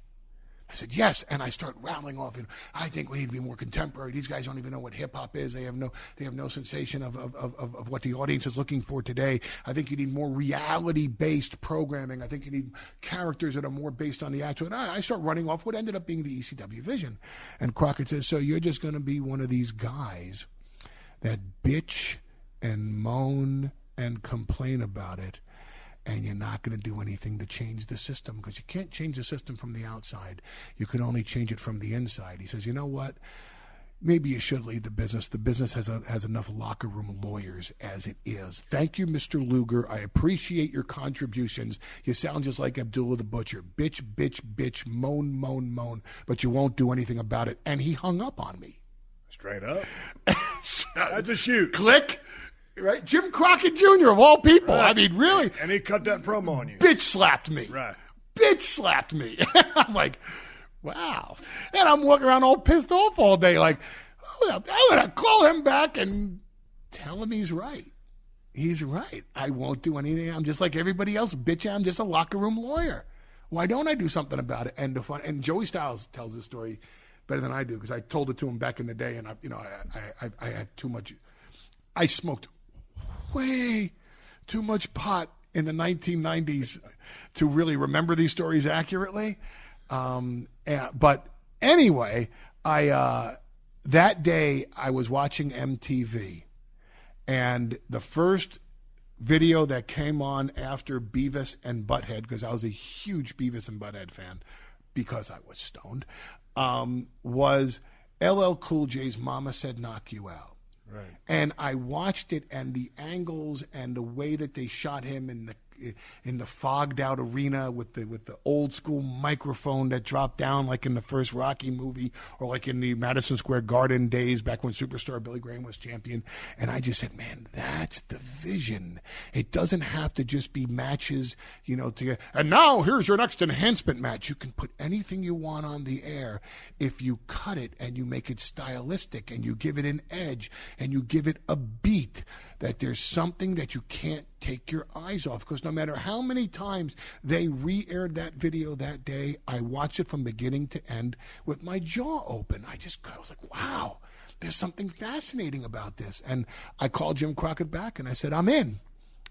I said, yes. And I start rattling off, I think we need to be more contemporary. These guys don't even know what hip-hop is. They have no sensation of what the audience is looking for today. I think you need more reality-based programming. I think you need characters that are more based on the actual. And I start running off what ended up being the ECW vision. And Crockett says, so you're just going to be one of these guys that bitch and moan and complain about it, and you're not going to do anything to change the system, because you can't change the system from the outside. You can only change it from the inside. He says, you know what? Maybe you should leave the business. The business has enough locker room lawyers as it is. Thank you, Mr. Luger. I appreciate your contributions. You sound just like Abdullah the Butcher. Bitch, bitch, bitch, moan, moan, moan, but you won't do anything about it. And he hung up on me. Straight up. That's a shoot. Click. Right, Jim Crockett Jr. of all people. Right. I mean, really. And he cut that promo on you. Bitch slapped me. Right. Bitch slapped me. I'm like, wow. And I'm walking around all pissed off all day, like, I'm going to call him back and tell him he's right. He's right. I won't do anything. I'm just like everybody else. Bitch, I'm just a locker room lawyer. Why don't I do something about it? And Joey Styles tells this story better than I do, because I told it to him back in the day, and I had too much. I smoked way too much pot in the 1990s to really remember these stories accurately. But anyway, that day I was watching MTV, and the first video that came on after Beavis and Butthead, because I was a huge Beavis and Butthead fan because I was stoned, was LL Cool J's Mama Said Knock You Out. Right. And I watched it, and the angles and the way that they shot him in the fogged out arena with the old school microphone that dropped down like in the first Rocky movie, or like in the Madison Square Garden days back when Superstar Billy Graham was champion. And I just said, man, that's the vision. It doesn't have to just be matches, and now here's your next enhancement match. You can put anything you want on the air if you cut it and you make it stylistic and you give it an edge and you give it a beat, that there's something that you can't take your eyes off. Because no matter how many times they re-aired that video that day, I watched it from beginning to end with my jaw open. I was like, wow, there's something fascinating about this. And I called Jim Crockett back and I said, I'm in.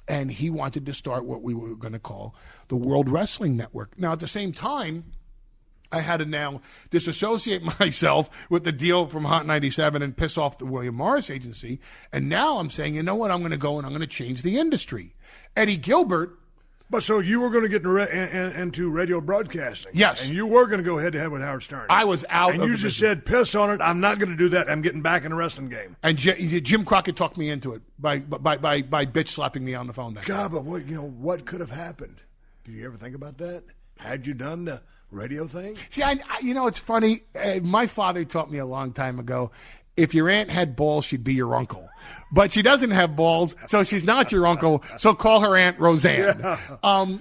And he wanted to start what we were going to call the World Wrestling Network. Now, at the same time, I had to now disassociate myself with the deal from Hot 97 and piss off the William Morris Agency. And now I'm saying, you know what, I'm going to go and I'm going to change the industry. Eddie Gilbert. But so you were going to get into radio broadcasting. Yes. And you were going to go head-to-head with Howard Stern. I was out and you just said, piss on it, I'm not going to do that, I'm getting back in the wrestling game. And Jim Crockett talked me into it by bitch slapping me on the phone. God, but what could have happened? Did you ever think about that? Had you done the radio thing? See, it's funny. My father taught me a long time ago, if your aunt had balls, she'd be your uncle. But she doesn't have balls, so she's not your uncle, so call her Aunt Roseanne. Yeah.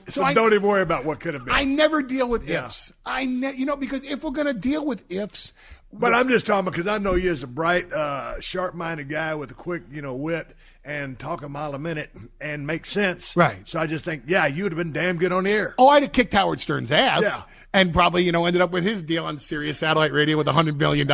So don't even worry about what could have been. I never deal with ifs. Because if we're going to deal with ifs, But I'm just talking because I know you as a bright, sharp-minded guy with a quick, wit and talk a mile a minute and make sense. Right. So I just think, you would have been damn good on the air. Oh, I'd have kicked Howard Stern's ass. Yeah. And probably, ended up with his deal on Sirius Satellite Radio with $100 million.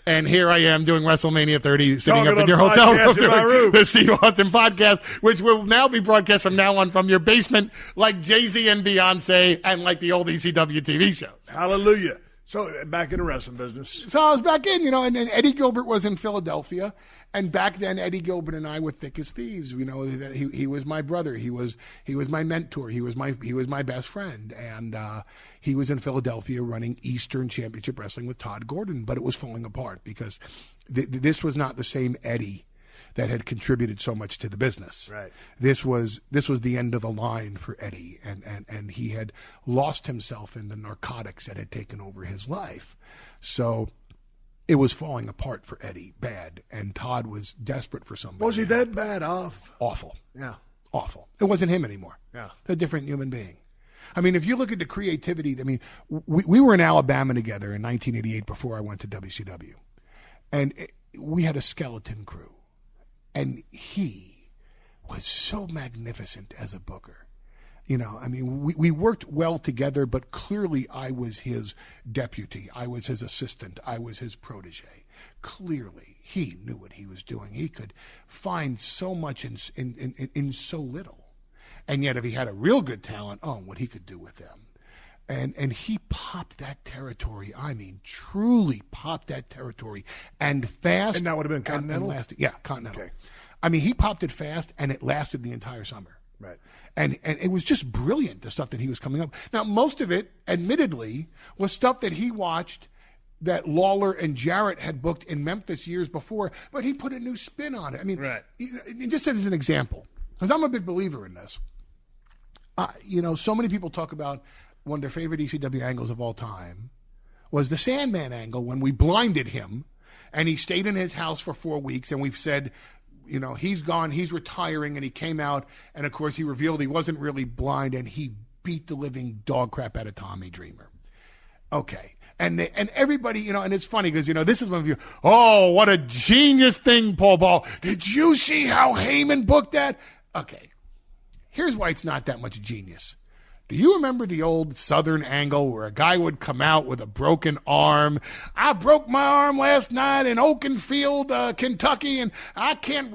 And here I am doing WrestleMania 30, sitting up in your hotel room doing the Steve Austin podcast, which will now be broadcast from now on from your basement like Jay-Z and Beyonce and like the old ECW TV shows. Hallelujah. So back in the wrestling business. So I was back in, and Eddie Gilbert was in Philadelphia. And back then, Eddie Gilbert and I were thick as thieves. He was my brother. He was my mentor. He was my best friend. And he was in Philadelphia running Eastern Championship Wrestling with Todd Gordon. But it was falling apart because this was not the same Eddie that had contributed so much to the business. Right. This was the end of the line for Eddie, and he had lost himself in the narcotics that had taken over his life. So it was falling apart for Eddie bad, and Todd was desperate for somebody. Was he that bad off? Awful. Yeah. Awful. It wasn't him anymore. Yeah. A different human being. I mean, if you look at the creativity, we were in Alabama together in 1988 before I went to WCW. And we had a skeleton crew. And he was so magnificent as a booker. We worked well together, but clearly I was his deputy. I was his assistant. I was his protege. Clearly, he knew what he was doing. He could find so much in so little. And yet, if he had a real good talent, what he could do with them. And he popped that territory. I mean, truly popped that territory. And fast. And that would have been Continental? And lasted. Yeah, Continental. Okay. I mean, he popped it fast, and it lasted the entire summer. Right. And it was just brilliant, the stuff that he was coming up. Now, most of it, admittedly, was stuff that he watched that Lawler and Jarrett had booked in Memphis years before, but he put a new spin on it. I mean, right. Just as an example, because I'm a big believer in this. So many people talk about one of their favorite ECW angles of all time was the Sandman angle when we blinded him and he stayed in his house for 4 weeks and we've said, he's gone, he's retiring, and he came out and of course he revealed he wasn't really blind and he beat the living dog crap out of Tommy Dreamer. Okay. And everybody, and it's funny because, this is one of you, what a genius thing, Paul Ball. Did you see how Heyman booked that? Okay. Here's why it's not that much genius. Do you remember the old Southern angle where a guy would come out with a broken arm? I broke my arm last night in Oakenfield, Kentucky, and I can't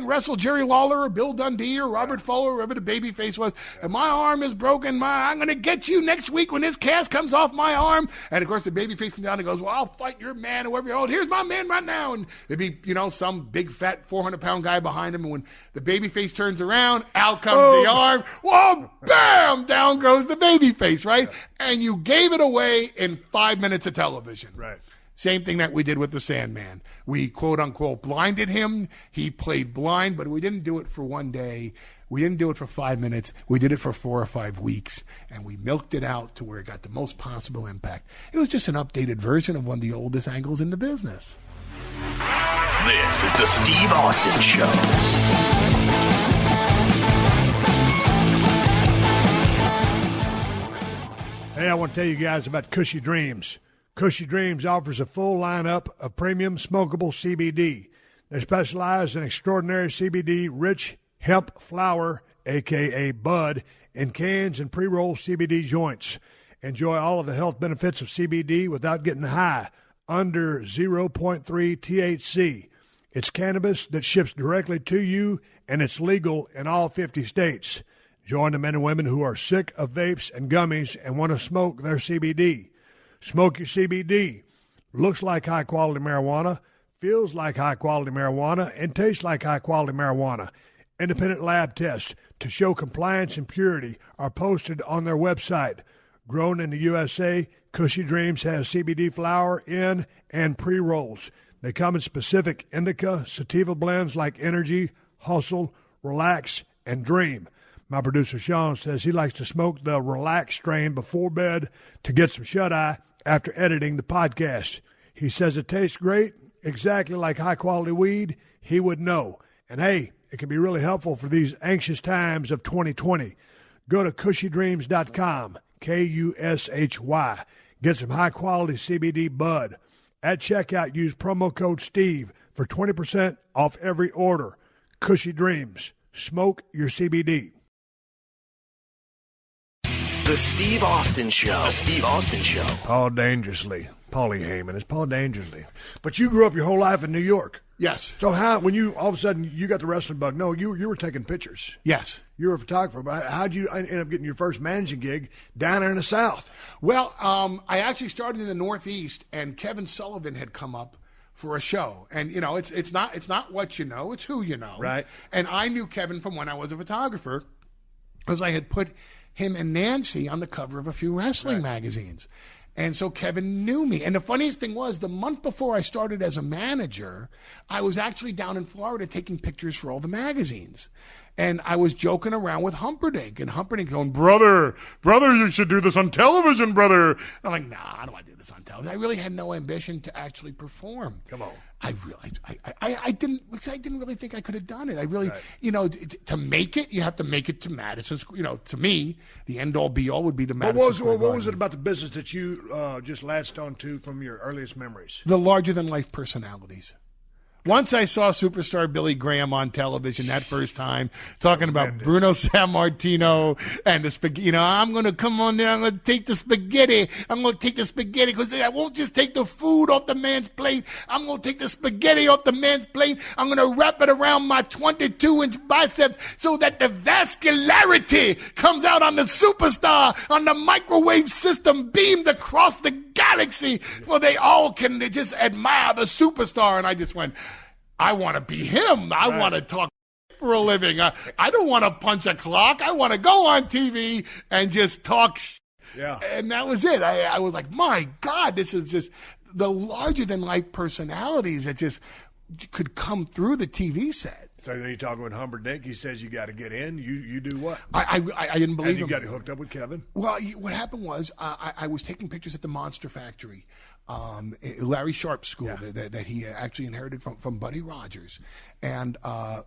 wrestle Jerry Lawler or Bill Dundee or Robert Fuller, whoever the babyface was. And my arm is broken. I'm going to get you next week when this cast comes off my arm. And of course the babyface comes down and goes, well, I'll fight your man, whoever you're old. Here's my man right now. And there'd be, some big fat 400-pound guy behind him. And when the babyface turns around, out comes the arm. Whoa, bam, down goes the baby face, right? And you gave it away in 5 minutes of television. Right. Same thing that we did with the Sandman. We, quote unquote, blinded him. He played blind, but we didn't do it for one day. We didn't do it for 5 minutes. We did it for 4 or 5 weeks, and we milked it out to where it got the most possible impact. It was just an updated version of one of the oldest angles in the business. This is the Steve Austin Show. Hey, I want to tell you guys about Cushy Dreams. Cushy Dreams offers a full lineup of premium smokable CBD. They specialize in extraordinary CBD-rich hemp flower, a.k.a. bud, in cans and pre-roll CBD joints. Enjoy all of the health benefits of CBD without getting high, under 0.3 THC. It's cannabis that ships directly to you, and it's legal in all 50 states. Join the men and women who are sick of vapes and gummies and want to smoke their CBD. Smoke your CBD. Looks like high-quality marijuana, feels like high-quality marijuana, and tastes like high-quality marijuana. Independent lab tests to show compliance and purity are posted on their website. Grown in the USA, Cushy Dreams has CBD flower in and pre-rolls. They come in specific indica, sativa blends like Energy, Hustle, Relax, and Dream. My producer, Sean, says he likes to smoke the Relax strain before bed to get some shut-eye after editing the podcast. He says it tastes great, exactly like high-quality weed. He would know. And, hey, it can be really helpful for these anxious times of 2020. Go to cushydreams.com, Kushy. Get some high-quality CBD bud. At checkout, use promo code STEVE for 20% off every order. Cushy dreams. Smoke your CBD. The Steve Austin Show. The Steve Austin Show. Paul Dangerously. Paulie Heyman. It's Paul Dangerously. But you grew up your whole life in New York. Yes. So how, when you, all of a sudden, you got the wrestling bug, no, you were taking pictures. Yes. You were a photographer, but how'd you end up getting your first managing gig down there in the South? Well, I actually started in the Northeast, and Kevin Sullivan had come up for a show. And, you know, it's not what you know, it's who you know. Right. And I knew Kevin from when I was a photographer, because I had put him and Nancy on the cover of a few wrestling magazines. And so Kevin knew me. And the funniest thing was, the month before I started as a manager, I was actually down in Florida taking pictures for all the magazines. And I was joking around with Humperdinck. And Humperdinck going, brother, you should do this on television, brother. And I'm like, nah, I don't want to do this on television. I really had no ambition to actually perform. Come on. I didn't really think I could have done it. I really, you know, to make it, you have to make it to Madison. You know, to me, the end all be all would be the Madison Square Garden. What was it about the business that you just latched onto from your earliest memories? The larger than life personalities. Once I saw superstar Billy Graham on television that first time, talking about Bruno Sammartino and the spaghetti. You know, I'm going to come on there. I'm going to take the spaghetti. I'm going to take the spaghetti because I won't just take the food off the man's plate. I'm going to take the spaghetti off the man's plate. I'm going to wrap it around my 22-inch biceps so that the vascularity comes out on the superstar, on the microwave system beamed across the galaxy. Well, they all can just admire the superstar. And I just went, I want to be him. I want to talk for a living. I don't want to punch a clock. I want to go on TV and just talk. Yeah. And that was it. I was like, my God, this is just the larger than life personalities that just could come through the TV set. So then you talking with Humperdinck. He says you got to get in. You do what? I didn't believe and you him. got hooked up with Kevin? Well, what happened was I was taking pictures at the Monster Factory, Larry Sharp's school that he actually inherited from Buddy Rogers. And I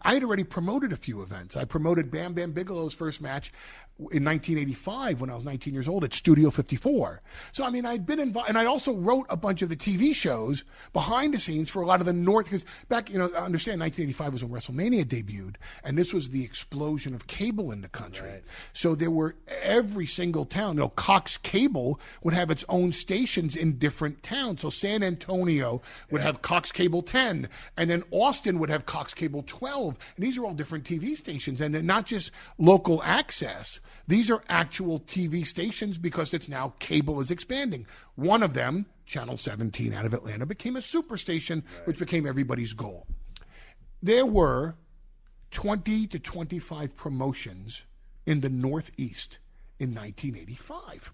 had already promoted a few events. I promoted Bam Bam Bigelow's first match in 1985 when I was 19 years old at Studio 54. So, I mean, I'd been involved, and I also wrote a bunch of the TV shows behind the scenes for a lot of the North, because back, you know, I understand 1985 was when WrestleMania debuted, and this was the explosion of cable in the country. Right. So there were every single town, you know, Cox Cable would have its own stations in different towns. So San Antonio would have Cox Cable 10, and then Austin would have Cox Cable 12. And these are all different TV stations, and they're not just local access. These are actual TV stations because it's now cable is expanding. One of them, Channel 17 out of Atlanta, became a superstation, which became everybody's goal. There were 20 to 25 promotions in the Northeast in 1985.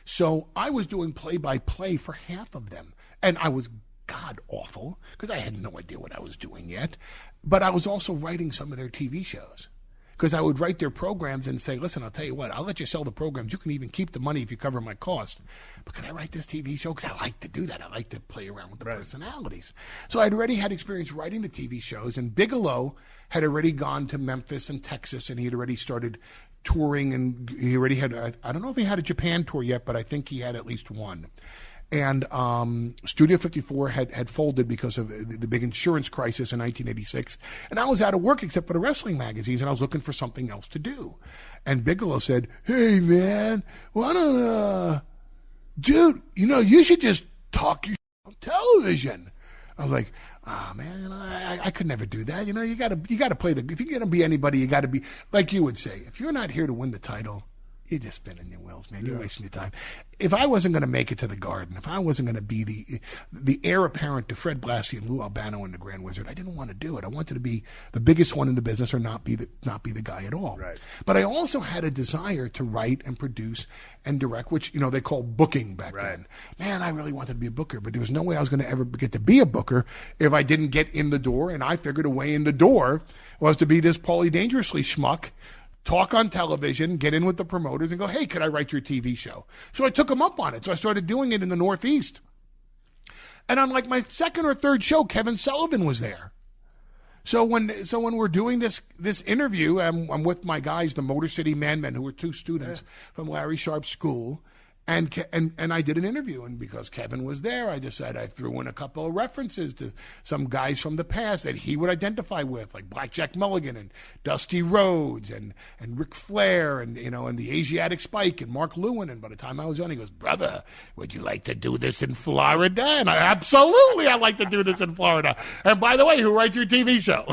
So I was doing play-by-play for half of them, and I was god-awful because I had no idea what I was doing yet. But I was also writing some of their TV shows, because I would write their programs and say, listen, I'll tell you what, I'll let you sell the programs. You can even keep the money if you cover my cost. But can I write this TV show? Because I like to do that. I like to play around with the personalities. So I'd already had experience writing the TV shows, and Bigelow had already gone to Memphis and Texas, and he had already started touring, and he already had, I don't know if he had a Japan tour yet, but I think he had at least one. And Studio 54 had folded because of the big insurance crisis in 1986. And I was out of work except for the wrestling magazines, and I was looking for something else to do. And Bigelow said, hey, man, why don't, dude, you know, you should just talk your on television. I was like, man, I could never do that. You know, you gotta play if you're gonna be anybody, you gotta be, like you would say, if you're not here to win the title, you're just spinning your wheels, man. You're wasting your time. If I wasn't going to make it to the Garden, if I wasn't going to be the heir apparent to Fred Blassie and Lou Albano and the Grand Wizard, I didn't want to do it. I wanted to be the biggest one in the business or not be the guy at all. Right. But I also had a desire to write and produce and direct, which, you know, they call booking back then. Man, I really wanted to be a booker, but there was no way I was going to ever get to be a booker if I didn't get in the door. And I figured a way in the door was to be this Paulie Dangerously schmuck, talk on television, get in with the promoters, and go, hey, could I write your TV show? So I took them up on it. So I started doing it in the Northeast. And on like my second or third show, Kevin Sullivan was there. So when we're doing this interview, I'm with my guys, the Motor City Men, who were two students from Larry Sharp's school. And I did an interview, and because Kevin was there, I threw in a couple of references to some guys from the past that he would identify with, like Blackjack Mulligan and Dusty Rhodes and Ric Flair and the Asiatic Spike and Mark Lewin. And by the time I was on, he goes, "Brother, would you like to do this in Florida?" And absolutely, I'd like to do this in Florida. And by the way, who writes your TV show?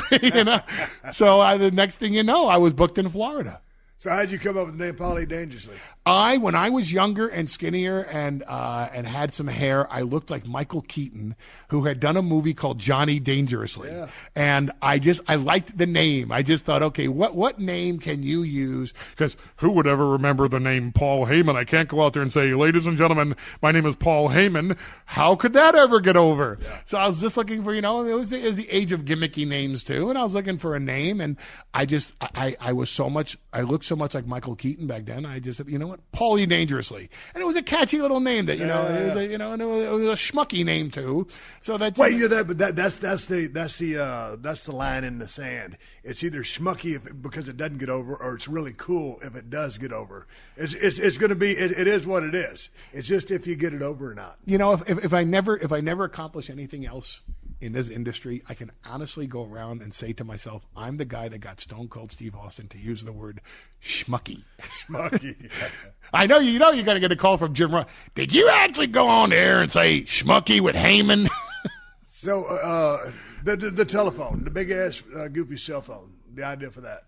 So the next thing you know, I was booked in Florida. So how'd you come up with the name Paulie Dangerously? When I was younger and skinnier and had some hair, I looked like Michael Keaton, who had done a movie called Johnny Dangerously. Yeah. And I liked the name. I just thought, okay, what name can you use? Because who would ever remember the name Paul Heyman? I can't go out there and say, "Ladies and gentlemen, my name is Paul Heyman." How could that ever get over? Yeah. So I was just looking for, it was the age of gimmicky names too, and I was looking for a name, and I looked so much like Michael Keaton back then. I just said, you know what, Paulie Dangerously, and it was a catchy little name that and it was a schmucky name too. So that's that's the line in the sand. It's either schmucky because it doesn't get over, or it's really cool if it does get over. It's going to be it is what it is. It's just if you get it over or not. If I never accomplish anything else in this industry, I can honestly go around and say to myself, I'm the guy that got Stone Cold Steve Austin to use the word schmucky. Schmucky. I know you're going to get a call from Jim Ross. Did you actually go on air and say schmucky with Heyman? So the telephone, the big ass goofy cell phone. The idea for that?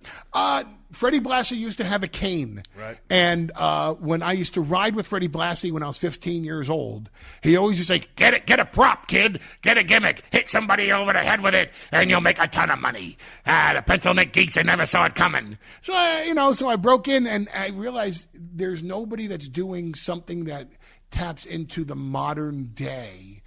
Freddie Blassie used to have a cane. Right. And when I used to ride with Freddie Blassie when I was 15 years old, he always used to say, get a prop, kid. Get a gimmick. Hit somebody over the head with it, and you'll make a ton of money. The pencil neck geeks, I never saw it coming. So, so I broke in, and I realized there's nobody that's doing something that taps into the modern day.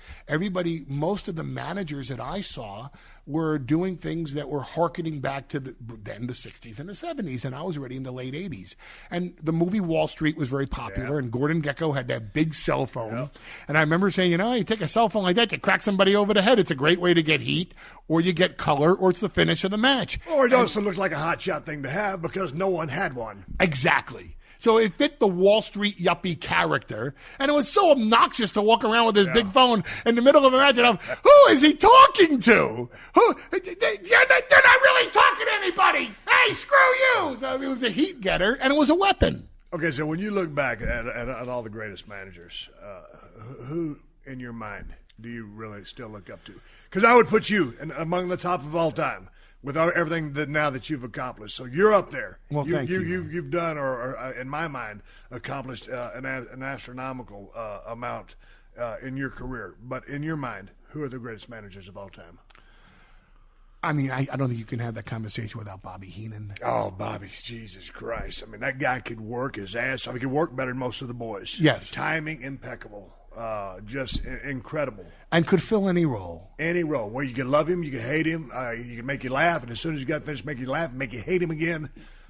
Most of the managers that I saw were doing things that were hearkening back to the 60s and the 70s, and I was already in the late 80s. And the movie Wall Street was very popular, and Gordon Gekko had that big cell phone. Yep. And I remember saying, you take a cell phone like that to crack somebody over the head. It's a great way to get heat, or you get color, or it's the finish of the match. Or it also looks like a hotshot thing to have because no one had one. Exactly. So it fit the Wall Street yuppie character, and it was so obnoxious to walk around with this big phone in the middle of a match. And who is he talking to? They're not really talking to anybody. Hey, screw you! So it was a heat getter, and it was a weapon. Okay, so when you look back at all the greatest managers, who in your mind do you really still look up to? Because I would put you among the top of all time. With everything that you've accomplished, so you're up there. Well, thank you. You've done, or in my mind, accomplished an astronomical amount in your career. But in your mind, who are the greatest managers of all time? I mean, I don't think you can have that conversation without Bobby Heenan. Oh, Bobby, Jesus Christ! I mean, that guy could work his ass off. He could work better than most of the boys. Yes, timing impeccable. Just incredible. And could fill any role. Any role. Where you can love him, you can hate him, you can make you laugh, and as soon as you got finished, make you laugh, make you hate him again.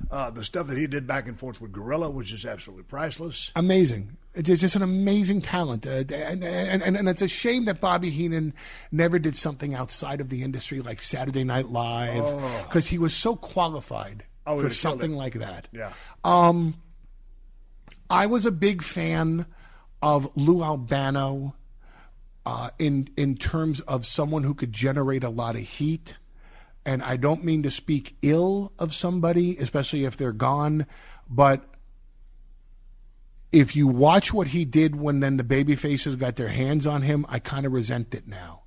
The stuff that he did back and forth with Gorilla was just absolutely priceless. Amazing. It's just an amazing talent. And it's a shame that Bobby Heenan never did something outside of the industry like Saturday Night Live, because he was so qualified for something like that. Yeah. I was a big fan of Lou Albano in terms of someone who could generate a lot of heat. And I don't mean to speak ill of somebody, especially if they're gone, but if you watch what he did when then the baby faces got their hands on him, I kind of resent it now.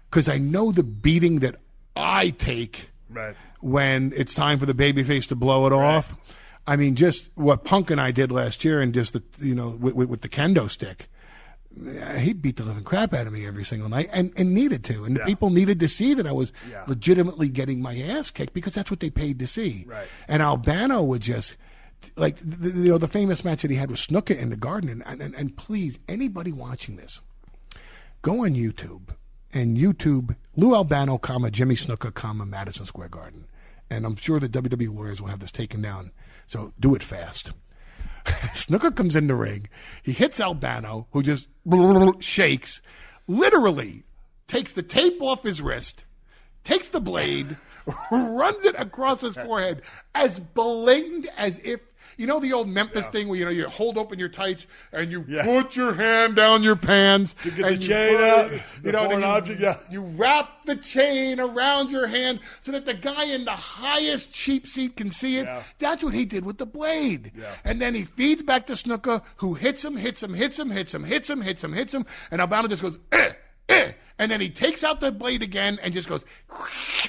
Because I know the beating that I take when it's time for the baby face to blow it off. I mean, just what Punk and I did last year, and just with the kendo stick, he beat the living crap out of me every single night, and needed to, and people needed to see that I was legitimately getting my ass kicked, because that's what they paid to see. Right. And Albano would just like the famous match that he had with Snuka in the Garden, and please, anybody watching this, go on YouTube and YouTube Lou Albano, Jimmy Snuka, Madison Square Garden, and I'm sure the WWE lawyers will have this taken down. So do it fast. Snuka comes in the ring. He hits Albano, who just shakes, literally takes the tape off his wrist, takes the blade, runs it across his forehead, as blatant as if You know the old Memphis thing where you hold open your tights and you put your hand down your pants to get and the chain out. You wrap the chain around your hand so that the guy in the highest cheap seat can see it. Yeah. That's what he did with the blade. Yeah. And then he feeds back to Snuka, who hits him, and Albano just goes, and then he takes out the blade again and just goes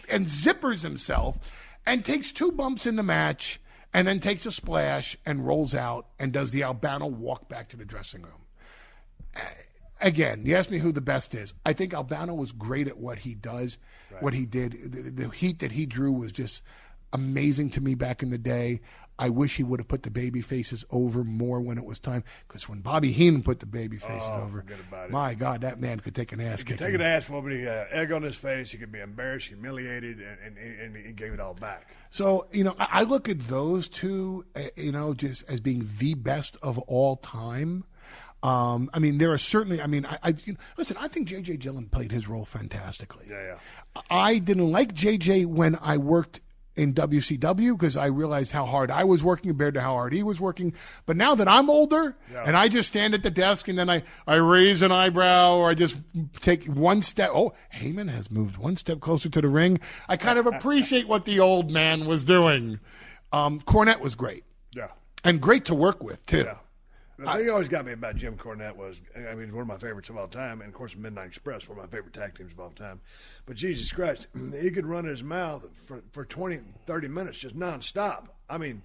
and zippers himself and takes 2 bumps in the match and then takes a splash and rolls out and does the Albano walk back to the dressing room. Again, you asked me who the best is. I think Albano was great at what he does, what he did. The heat that he drew was just amazing to me back in the day. I wish he would have put the baby faces over more when it was time. Because when Bobby Heenan put the baby faces over, my God, that man could take an ass kick. He could take an ass whooping, egg on his face. He could be embarrassed, humiliated, and he gave it all back. So, I look at those two, just as being the best of all time. There are certainly, listen, I think J.J. Dillon played his role fantastically. Yeah. I didn't like J.J. when I worked in WCW because I realized how hard I was working compared to how hard he was working. But now that I'm older and I just stand at the desk and then I raise an eyebrow or I just take one step. Oh, Heyman has moved one step closer to the ring. I kind of appreciate what the old man was doing. Cornette was great. Yeah. And great to work with, too. Yeah. The thing that always got me about Jim Cornette was, one of my favorites of all time, and of course Midnight Express, one of my favorite tag teams of all time. But Jesus Christ, he could run his mouth for 20, 30 minutes just nonstop.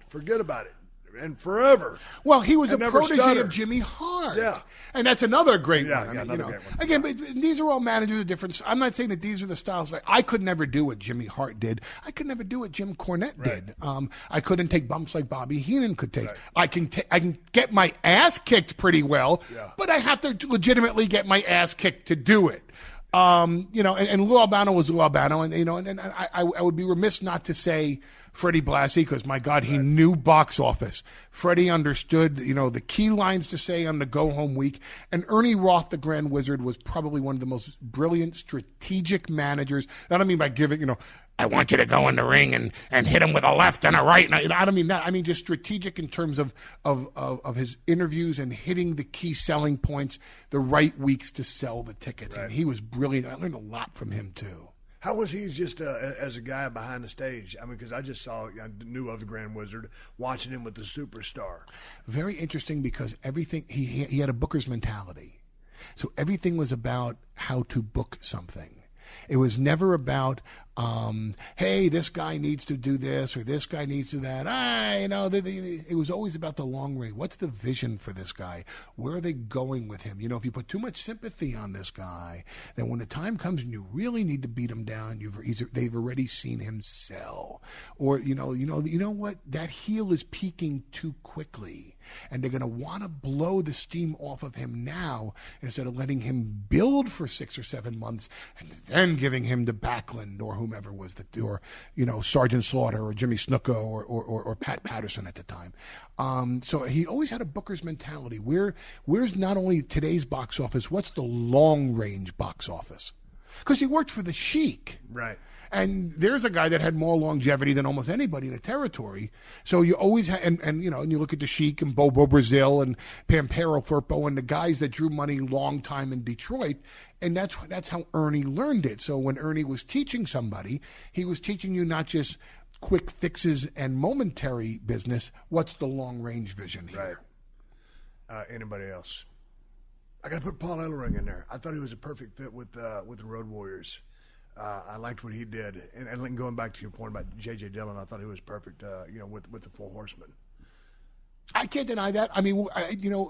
Forget about it. And forever. Well, he was a protege stutter. of Jimmy Hart. Yeah. And that's another great one. Another great one. Again, but these are all managers of different. I'm not saying that these are the styles. Like, I could never do what Jimmy Hart did. I could never do what Jim Cornette did. I couldn't take bumps like Bobby Heenan could take. Right. I can get my ass kicked pretty well, but I have to legitimately get my ass kicked to do it. And Lou Albano was Lou Albano, and I would be remiss not to say Freddie Blassie, because my God, he knew box office. Freddie understood, the key lines to say on the go home week. And Ernie Roth, the Grand Wizard, was probably one of the most brilliant strategic managers. I don't mean by giving, I want you to go in the ring and hit him with a left and a right. And I don't mean that. I mean just strategic in terms of his interviews and hitting the key selling points the right weeks to sell the tickets. Right. And he was brilliant. I learned a lot from him too. How was he just as a guy behind the stage? Because I just I knew of the Grand Wizard, watching him with the Superstar. Very interesting because everything, he had a booker's mentality. So everything was about how to book something. It was never about, hey, this guy needs to do this or this guy needs to do that. It was always about the long range. What's the vision for this guy? Where are they going with him? If you put too much sympathy on this guy, then when the time comes and you really need to beat him down, they've already seen him sell. Or, you know what? That heel is peaking too quickly. And they're going to want to blow the steam off of him now instead of letting him build for 6 or 7 months and then giving him to Backlund or whomever was Sergeant Slaughter or Jimmy Snuka or Pat Patterson at the time. So he always had a booker's mentality. Where's not only today's box office, what's the long range box office? Because he worked for the Sheik. Right. And there's a guy that had more longevity than almost anybody in the territory. So you always and you look at the Sheik and Bobo Brazil and Pampero Firpo and the guys that drew money long time in Detroit. And that's how Ernie learned it. So when Ernie was teaching somebody, he was teaching you not just quick fixes and momentary business. What's the long range vision here? Right. Anybody else? I got to put Paul Ellering in there. I thought he was a perfect fit with the Road Warriors. I liked what he did, and going back to your point about J.J. Dillon, I thought he was perfect. With the Four Horsemen. I can't deny that. I mean,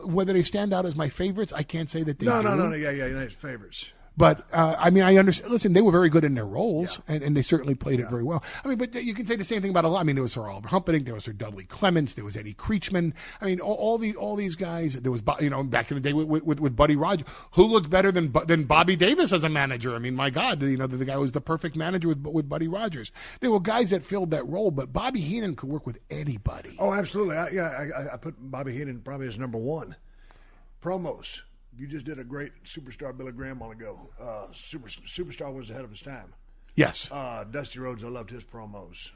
whether they stand out as my favorites, I can't say that they do. No. Yeah, his favorites. But, I understand. Listen, they were very good in their roles, and they certainly played it very well. But you can say the same thing about a lot. There was Sir Oliver Humperdinck, there was Sir Dudley Clements, there was Eddie Creechman. All these guys. There was, back in the day with Buddy Rogers, who looked better than Bobby Davis as a manager. My God, the guy was the perfect manager with Buddy Rogers. There were guys that filled that role, but Bobby Heenan could work with anybody. Oh, absolutely. I put Bobby Heenan probably as number one. Promos. You just did a great Superstar Billy Graham while ago. Superstar was ahead of his time. Yes. Dusty Rhodes, I loved his promos.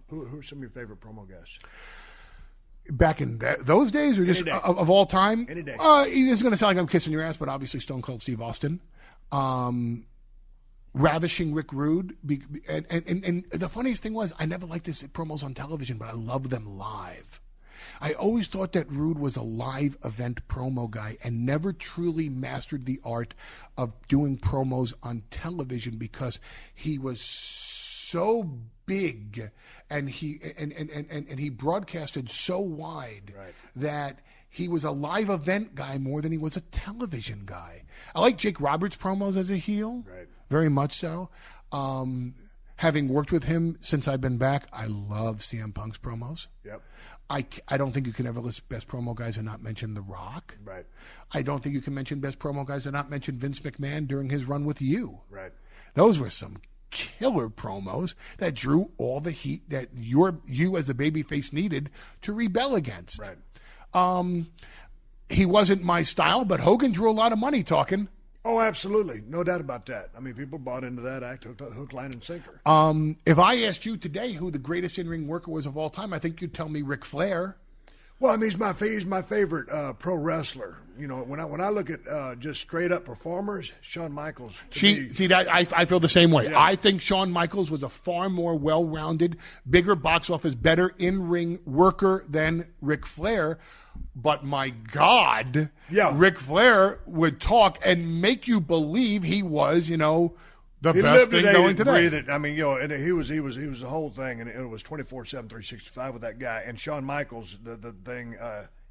Who are some of your favorite promo guys? Back in those days, or just of all time? Any day. This is going to sound like I'm kissing your ass, but obviously Stone Cold Steve Austin. Ravishing Rick Rude. And the funniest thing was, I never liked his promos on television, but I love them live. I always thought that Rude was a live event promo guy and never truly mastered the art of doing promos on television because he was so big and he broadcasted so wide that he was a live event guy more than he was a television guy. I like Jake Roberts' promos as a heel, very much so. Having worked with him since I've been back, I love CM Punk's promos. Yep. I don't think you can ever list best promo guys and not mention The Rock. Right. I don't think you can mention best promo guys and not mention Vince McMahon during his run with you. Right. Those were some killer promos that drew all the heat that you as a babyface needed to rebel against. Right. He wasn't my style, but Hogan drew a lot of money talking. Oh, absolutely. No doubt about that. I mean, people bought into that act, hook, line, and sinker. If I asked you today who the greatest in-ring worker was of all time, I think you'd tell me Ric Flair. Well, I mean, he's my favorite pro wrestler. You know, when I look at just straight up performers, Shawn Michaels. I feel the same way. Yeah. I think Shawn Michaels was a far more well-rounded, bigger box office, better in-ring worker than Ric Flair. But my God, Ric Flair would talk and make you believe he was, the best thing going today. I mean, and he was the whole thing, and it was 24/7, 365 with that guy. And Shawn Michaels, the thing,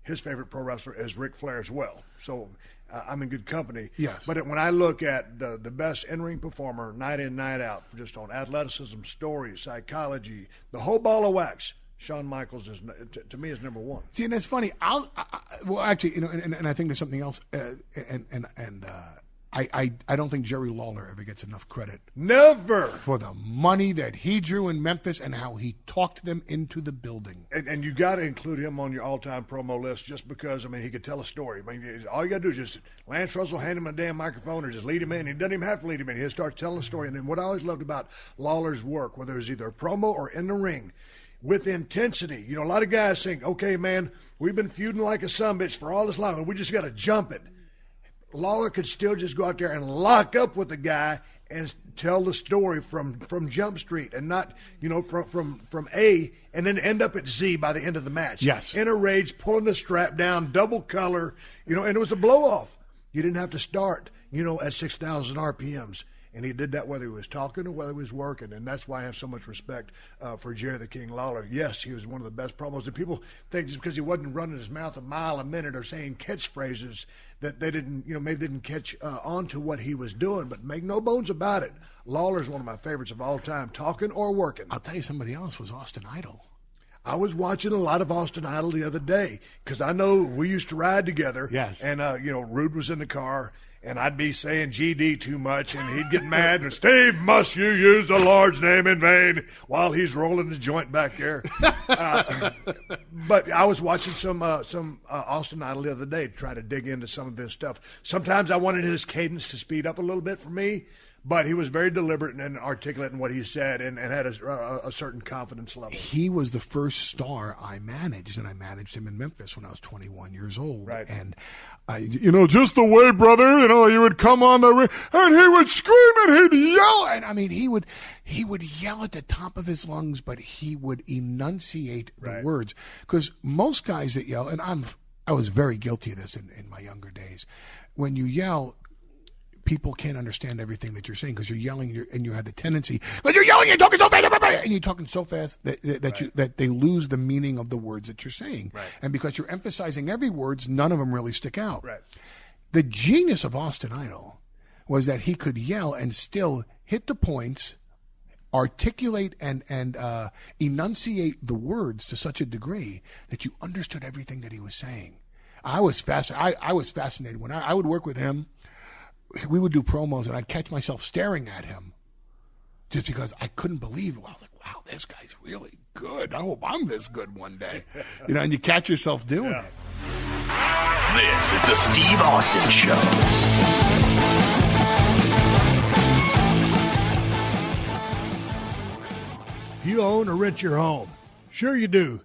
his favorite pro wrestler is Ric Flair as well. So I'm in good company. Yes. But when I look at the best in-ring performer, night in, night out, just on athleticism, story, psychology, the whole ball of wax, Shawn Michaels is to me is number one. See, and it's funny. Well, actually, and I think there's something else. I don't think Jerry Lawler ever gets enough credit. Never for the money that he drew in Memphis and how he talked them into the building. And you got to include him on your all-time promo list just because he could tell a story. I mean, all you got to do is just Lance Russell hand him a damn microphone or just lead him in. He doesn't even have to lead him in. He just starts telling a story. And then what I always loved about Lawler's work, whether it was either a promo or in the ring, with intensity. A lot of guys think, okay, man, we've been feuding like a sumbitch for all this long, and we just got to jump it. Lawler could still just go out there and lock up with the guy and tell the story from Jump Street and not, from A and then end up at Z by the end of the match. Yes. In a rage, pulling the strap down, double color, and it was a blow-off. You didn't have to start, at 6,000 RPMs. And he did that whether he was talking or whether he was working. And that's why I have so much respect for Jerry the King Lawler. Yes, he was one of the best promos. And people think just because he wasn't running his mouth a mile a minute or saying catchphrases that they didn't, maybe didn't catch on to what he was doing. But make no bones about it. Lawler's one of my favorites of all time, talking or working. I'll tell you, somebody else was Austin Idol. I was watching a lot of Austin Idol the other day because I know we used to ride together. Yes. And, Rude was in the car. And I'd be saying GD too much, and he'd get mad. And Steve, must you use the Lord's name in vain while he's rolling the joint back there? But I was watching some Austin Idol the other day to try to dig into some of this stuff. Sometimes I wanted his cadence to speed up a little bit for me, but he was very deliberate and articulate in what he said and had a certain confidence level. He was the first star I managed, and I managed him in Memphis when I was 21 years old. Right. And, just the way, brother, he would come on the ring, and he would scream and he'd yell. And, I mean, he would yell at the top of his lungs, but he would enunciate the words. Because most guys that yell, and I was very guilty of this in my younger days, when you yell, people can't understand everything that you're saying because you're yelling and you have the tendency, but you're yelling and talking so fast, and you're talking so fast that they lose the meaning of the words that you're saying. Right. And because you're emphasizing every word, none of them really stick out. Right. The genius of Austin Idol was that he could yell and still hit the points, articulate and enunciate the words to such a degree that you understood everything that he was saying. I was fascinated when I would work with him. We would do promos, and I'd catch myself staring at him just because I couldn't believe it. I was like, wow, this guy's really good. I hope I'm this good one day. And you catch yourself doing it. This is the Steve Austin Show. You own or rent your home? Sure you do.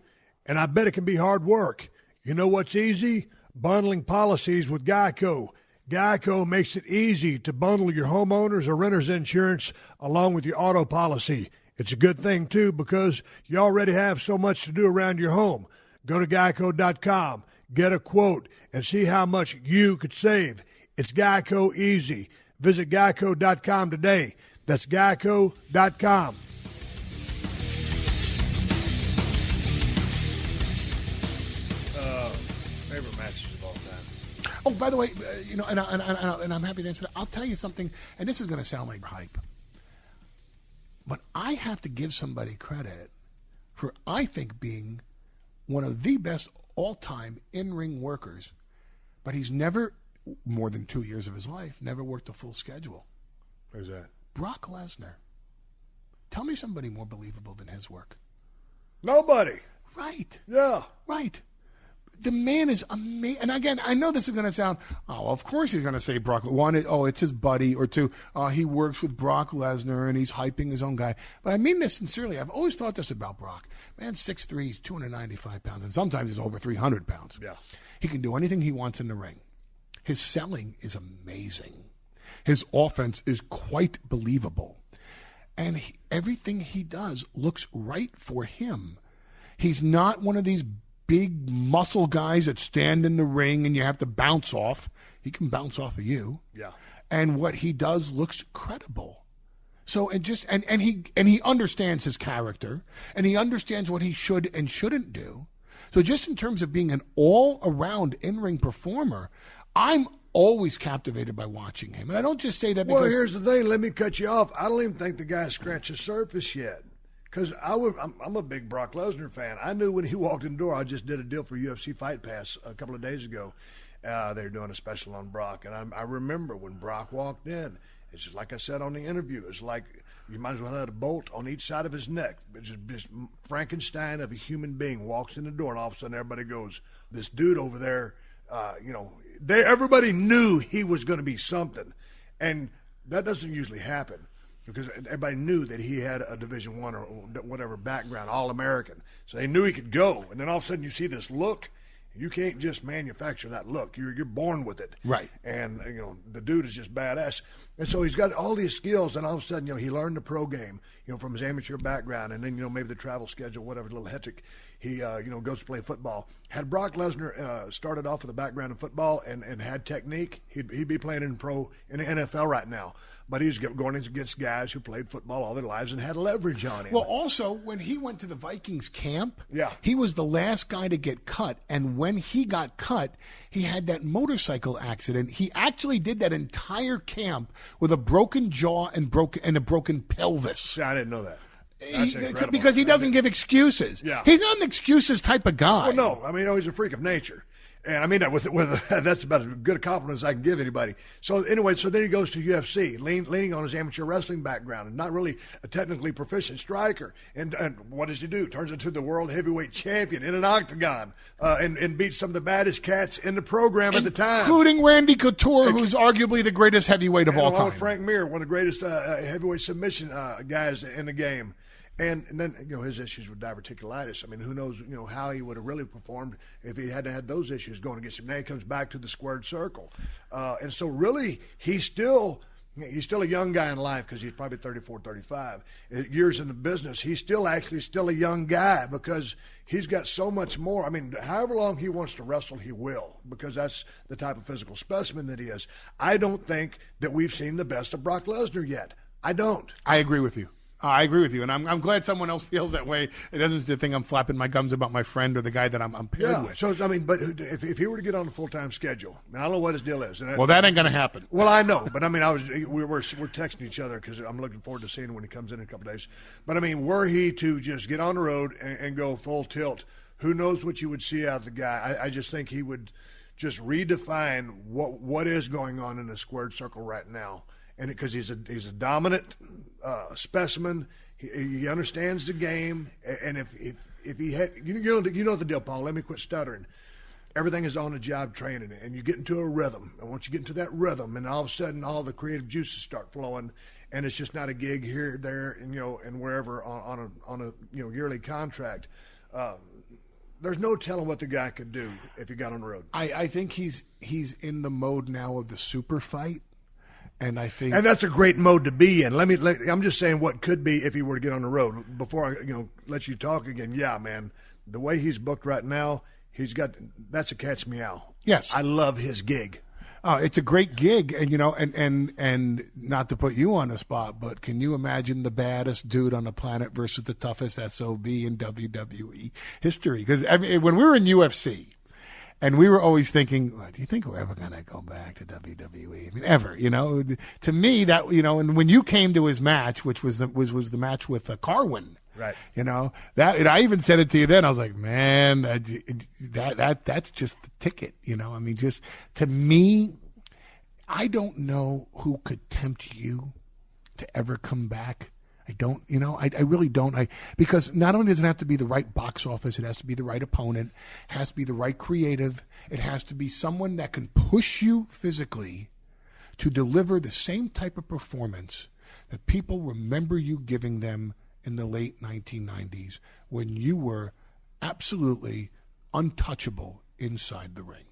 And I bet it can be hard work. You know what's easy? Bundling policies with Geico. Geico makes it easy to bundle your homeowners or renters insurance along with your auto policy. It's a good thing, too, because you already have so much to do around your home. Go to geico.com, get a quote, and see how much you could save. It's Geico easy. Visit geico.com today. That's geico.com. Favorite matches of all time. Oh, by the way, and I'm happy to answer that. I'll tell you something, and this is going to sound like hype, but I have to give somebody credit for, I think, being one of the best all-time in-ring workers, but he's never, more than 2 years of his life, never worked a full schedule. Who's that? Brock Lesnar. Tell me somebody more believable than his work. Nobody. Right. Yeah. Right. The man is amazing. And again, I know this is going to sound, of course he's going to say Brock. One, it's his buddy. Or two, he works with Brock Lesnar and he's hyping his own guy. But I mean this sincerely. I've always thought this about Brock. Man, 6'3", he's 295 pounds. And sometimes he's over 300 pounds. Yeah. He can do anything he wants in the ring. His selling is amazing. His offense is quite believable. And everything he does looks right for him. He's not one of these big muscle guys that stand in the ring and you have to bounce off. He can bounce off of you. Yeah. And what he does looks credible. So and he understands his character and he understands what he should and shouldn't do. So just in terms of being an all-around in-ring performer, I'm always captivated by watching him. And I don't just say that because... Well, here's the thing. Let me cut you off. I don't even think the guy scratched the surface yet. Because I'm a big Brock Lesnar fan. I knew when he walked in the door, I just did a deal for UFC Fight Pass a couple of days ago. They were doing a special on Brock. And I remember when Brock walked in, it's just like I said on the interview. It's like you might as well have a bolt on each side of his neck. It's just Frankenstein of a human being walks in the door, and all of a sudden everybody goes, this dude over there, everybody knew he was going to be something. And that doesn't usually happen. Because everybody knew that he had a Division I or whatever background, All-American. So they knew he could go. And then all of a sudden you see this look. You can't just manufacture that look. You're born with it. Right. And, the dude is just badass. And so he's got all these skills, and all of a sudden, he learned the pro game, from his amateur background, and then, maybe the travel schedule, whatever, a little hectic. He, goes to play football. Had Brock Lesnar started off with a background in football and had technique, he'd be playing in the NFL right now. But he's going against guys who played football all their lives and had leverage on him. Well, also, when he went to the Vikings camp, yeah, he was the last guy to get cut. And when he got cut, he had that motorcycle accident. He actually did that entire camp with a broken jaw and a broken pelvis. Yeah, I didn't know that. Because he doesn't give excuses. Yeah. He's not an excuses type of guy. Well, no. I mean, he's a freak of nature. And I mean that with that's about as good a compliment as I can give anybody. So anyway, then he goes to UFC, leaning on his amateur wrestling background and not really a technically proficient striker. And what does he do? Turns into the world heavyweight champion in an octagon and beats some of the baddest cats in the program at the time. Including Randy Couture, who's arguably the greatest heavyweight of all time. Frank Mir, one of the greatest heavyweight submission guys in the game. And then, his issues with diverticulitis. I mean, who knows, how he would have really performed if he hadn't had those issues going against him. Now he comes back to the squared circle. And so really, he's still a young guy in life because he's probably 34, 35. Years in the business, he's still a young guy because he's got so much more. I mean, however long he wants to wrestle, he will, because that's the type of physical specimen that he is. I don't think that we've seen the best of Brock Lesnar yet. I don't. I agree with you. I agree with you, and I'm glad someone else feels that way. It doesn't think I'm flapping my gums about my friend or the guy that I'm paired with. So, I mean, but if he were to get on a full-time schedule, I don't know what his deal is. Well, that ain't going to happen. Well, I know, but I mean, we're texting each other because I'm looking forward to seeing him when he comes in a couple of days. But I mean, were he to just get on the road and go full tilt, who knows what you would see out of the guy? I just think he would just redefine what is going on in the squared circle right now. And because he's a dominant specimen, he understands the game. And if he had, you know the deal, Paul. Let me quit stuttering. Everything is on the job training, and you get into a rhythm. And once you get into that rhythm, and all of a sudden all the creative juices start flowing, and it's just not a gig here, there, and and wherever on a yearly contract. there's no telling what the guy could do if he got on the road. I think he's in the mode now of the super fight. And I think, and that's a great mode to be in. I'm just saying what could be if he were to get on the road. Before I, let you talk again. Yeah, man, the way he's booked right now, that's a cat's meow. Yes, I love his gig. It's a great gig, and and not to put you on the spot, but can you imagine the baddest dude on the planet versus the toughest SOB in WWE history? Because when we were in UFC. And we were always thinking, well, do you think we're ever going to go back to WWE? I mean, ever, To me, that, and when you came to his match, which was the match with Carwin, right? That I even said it to you then. I was like, man, that's just the ticket, I mean, just to me, I don't know who could tempt you to ever come back. I don't, I really don't. Because not only does it have to be the right box office, it has to be the right opponent, it has to be the right creative, it has to be someone that can push you physically to deliver the same type of performance that people remember you giving them in the late 1990s when you were absolutely untouchable inside the ring.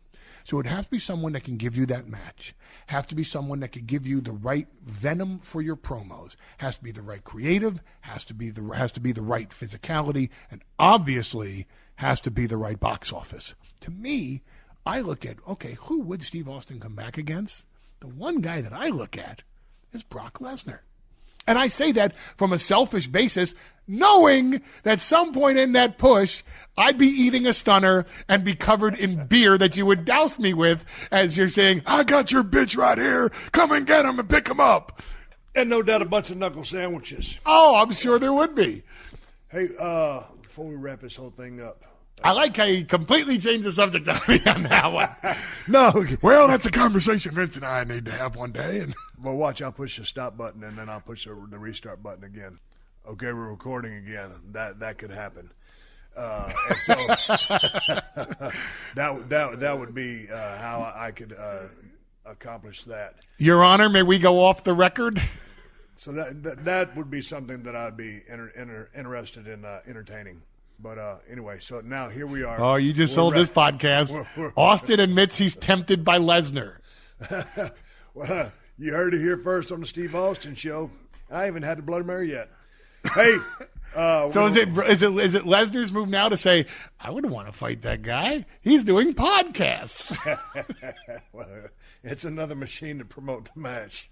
So it has to be someone that can give you that match. Has to be someone that can give you the right venom for your promos. Has to be the right creative. Has to be the right physicality, and obviously has to be the right box office. To me, I look at, okay, who would Steve Austin come back against? The one guy that I look at is Brock Lesnar. And I say that from a selfish basis, knowing that some point in that push, I'd be eating a stunner and be covered in beer that you would douse me with as you're saying, I got your bitch right here. Come and get him and pick him up. And no doubt a bunch of knuckle sandwiches. Oh, I'm sure there would be. Hey, before we wrap this whole thing up. I like how you completely changed the subject on me on that one. No. Well, that's a conversation Vince and I need to have one day. Well, watch, I'll push the stop button, and then I'll push the restart button again. Okay, we're recording again. That could happen. And so that would be how I could accomplish that. Your Honor, may we go off the record? So that would be something that I'd be interested in entertaining. But anyway, so now here we are. Oh, you just sold this podcast. Austin admits he's tempted by Lesnar. Well, you heard it here first on the Steve Austin Show. I haven't had the Bloody Mary yet. Hey. So is it Lesnar's move now to say, I wouldn't want to fight that guy. He's doing podcasts. Well, it's another machine to promote the match.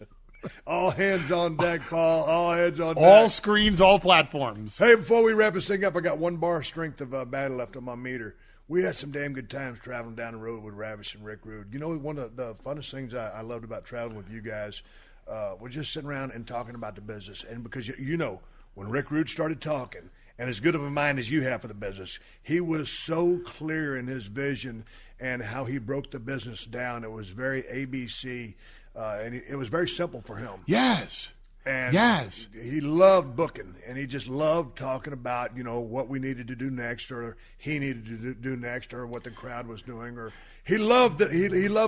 All hands on deck, Paul. All heads on deck. All screens, all platforms. Hey, before we wrap this thing up, I got one bar strength of battle left on my meter. We had some damn good times traveling down the road with Ravish and Rick Rude. One of the funnest things I loved about traveling with you guys was just sitting around and talking about the business. And because, when Rick Rude started talking, and as good of a mind as you have for the business, he was so clear in his vision and how he broke the business down. It was very ABC. And it was very simple for him. Yes. And yes. He loved booking, and he just loved talking about, what we needed to do next, or he needed to do next, or what the crowd was doing, or he loved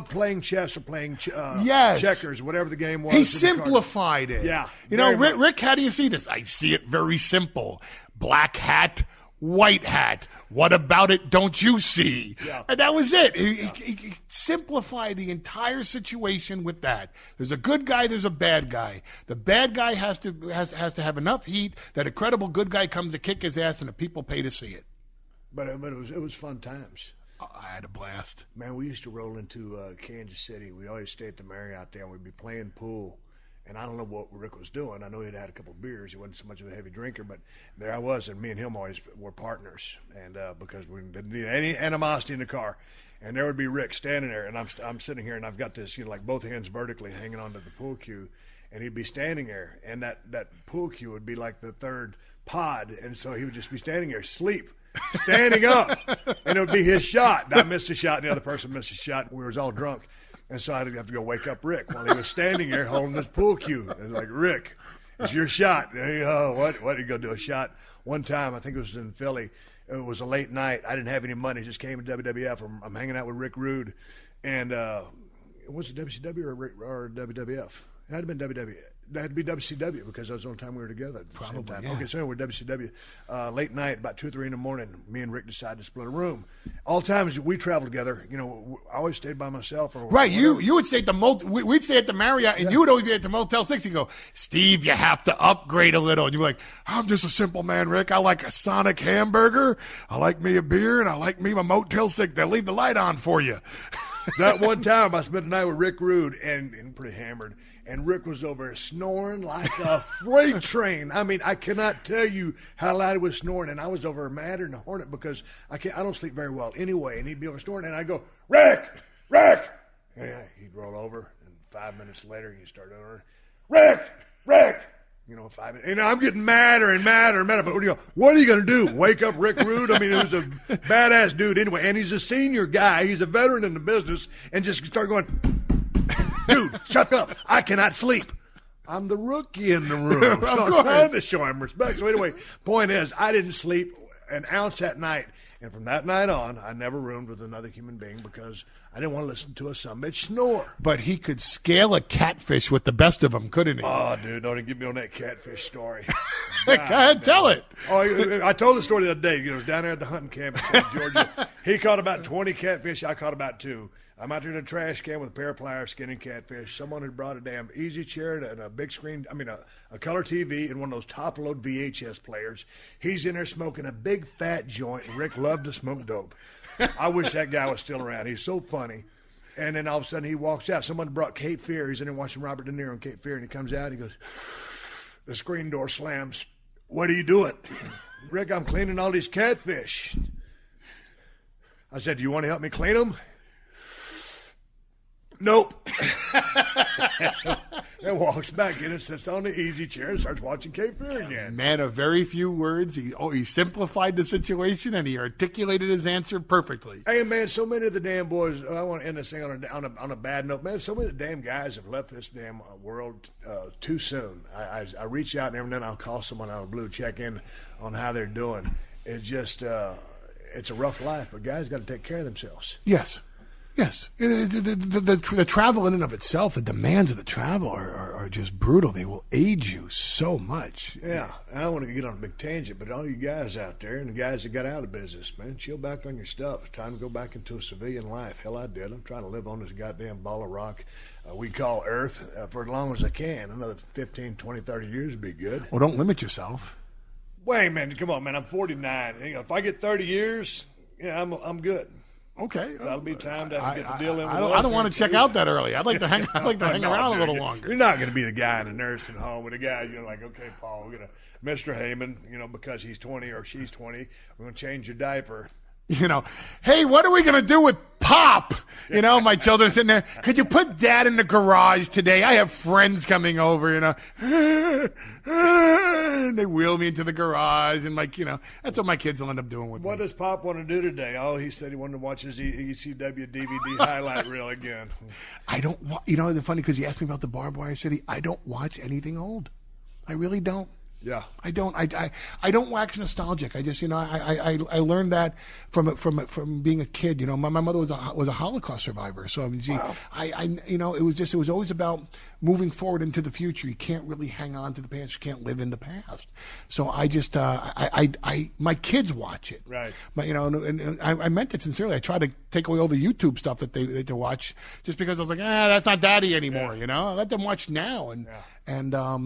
playing chess or playing checkers, whatever the game was. He simplified it. Yeah. Rick, how do you see this? I see it very simple. Black hat, white hat. What about it don't you see? Yeah. And that was it. He simplified the entire situation with that. There's a good guy, there's a bad guy. The bad guy has to have enough heat that a credible good guy comes to kick his ass and the people pay to see it. But it was fun times. I had a blast. Man, we used to roll into Kansas City. We always stay at the Marriott there, and we'd be playing pool. And I don't know what Rick was doing. I know he'd had a couple of beers. He wasn't so much of a heavy drinker, but there I was, and me and him always were partners. And because we didn't need any animosity in the car, and there would be Rick standing there, and I'm sitting here, and I've got this, like both hands vertically hanging onto the pool cue, and he'd be standing there, and that pool cue would be like the third pod, and so he would just be standing there, standing up, and it would be his shot. I missed a shot, and the other person missed a shot. We was all drunk. And so I'd have to go wake up Rick while he was standing there holding this pool cue. It was like, Rick, it's your shot. What are you going to do? A shot? One time, I think it was in Philly. It was a late night. I didn't have any money. Just came to WWF. I'm hanging out with Rick Rude. And was it WCW or WWF? It had been That had to be WCW because that was the only time we were together. At the same time. Yeah. Okay, so anyway, WCW. Late night, about 2 or 3 in the morning, me and Rick decided to split a room. All times we traveled together, I always stayed by myself. Right, you would stay at the we'd stay at the Marriott, and you would always be at the Motel 6 and go, Steve, you have to upgrade a little. And you're like, I'm just a simple man, Rick. I like a Sonic hamburger, I like me a beer, and I like me my Motel 6. They'll leave the light on for you. That one time I spent the night with Rick Rude and pretty hammered, and Rick was over there snoring like a freight train. I mean, I cannot tell you how loud he was snoring, and I was over madder than a hornet because I don't sleep very well anyway, and he'd be over snoring, and I'd go, Rick! And he'd roll over, and 5 minutes later he'd start over, Rick! 5 minutes. I'm getting madder and madder and madder. But what are you going to do? Wake up Rick Rude? I mean, he was a badass dude anyway. And he's a senior guy. He's a veteran in the business. And just start going, dude, shut up. I cannot sleep. I'm the rookie in the room. So I'm trying to show him respect. So anyway, point is, I didn't sleep an ounce that night. And from that night on, I never roomed with another human being because I didn't want to listen to a summit snore. But he could scale a catfish with the best of them, couldn't he? Oh, dude, don't get me on that catfish story. Go ahead, tell it. Oh, I told the story the other day. It was down there at the hunting camp in Georgia. He caught about 20 catfish. I caught about 2. I'm out there in a trash can with a pair of pliers skinning catfish. Someone had brought a damn easy chair and a big screen, a color TV and one of those top-load VHS players. He's in there smoking a big fat joint, and Rick loved to smoke dope. I wish that guy was still around. He's so funny. And then all of a sudden he walks out. Someone brought Cape Fear. He's in there watching Robert De Niro on Cape Fear, and he comes out. He goes, the screen door slams. What are you doing? Rick, I'm cleaning all these catfish. I said, do you want to help me clean them? Nope. And walks back in and sits on the easy chair and starts watching Cape Fear again. Man of very few words. He simplified the situation and he articulated his answer perfectly. Hey, man, so many of the damn boys, I want to end this thing on a bad note. Man, so many of the damn guys have left this damn world too soon. I reach out and every now and then I'll call someone out of the blue, check in on how they're doing. It's just, it's a rough life, but guys got to take care of themselves. Yes. The travel in and of itself, the demands of the travel are just brutal. They will age you so much. Yeah, I don't want to get on a big tangent, but all you guys out there and the guys that got out of business, man, chill back on your stuff. It's time to go back into a civilian life. Hell, I did. I'm trying to live on this goddamn ball of rock we call Earth for as long as I can. Another 15, 20, 30 years would be good. Well, don't limit yourself. Wait, man, come on, man. I'm 49. If I get 30 years, yeah, I'm good. Okay, that'll be time to get the deal in. I don't want to check out that early. I'd like to hang. I'd like to hang around a little longer. You're not going to be the guy in a nursing home with a guy. You're like, okay, Paul, we're gonna Mr. Heyman, because he's 20 or she's 20, we're gonna change your diaper. Hey, what are we going to do with Pop? My children sitting there. Could you put Dad in the garage today? I have friends coming over, And they wheel me into the garage, and that's what my kids will end up doing with me. What does Pop want to do today? Oh, he said he wanted to watch his ECW DVD highlight reel again. I don't. It's funny because he asked me about the Barbed Wire City. I don't watch anything old. I really don't. Yeah, I don't. I don't wax nostalgic. I just, I learned that from being a kid. My mother was a Holocaust survivor. So wow. It was always about moving forward into the future. You can't really hang on to the past. You can't live in the past. So I just, my kids watch it. Right. But and I meant it sincerely. I try to take away all the YouTube stuff that they watch, just because I was like, that's not Daddy anymore. Yeah. Let them watch now. And yeah. And I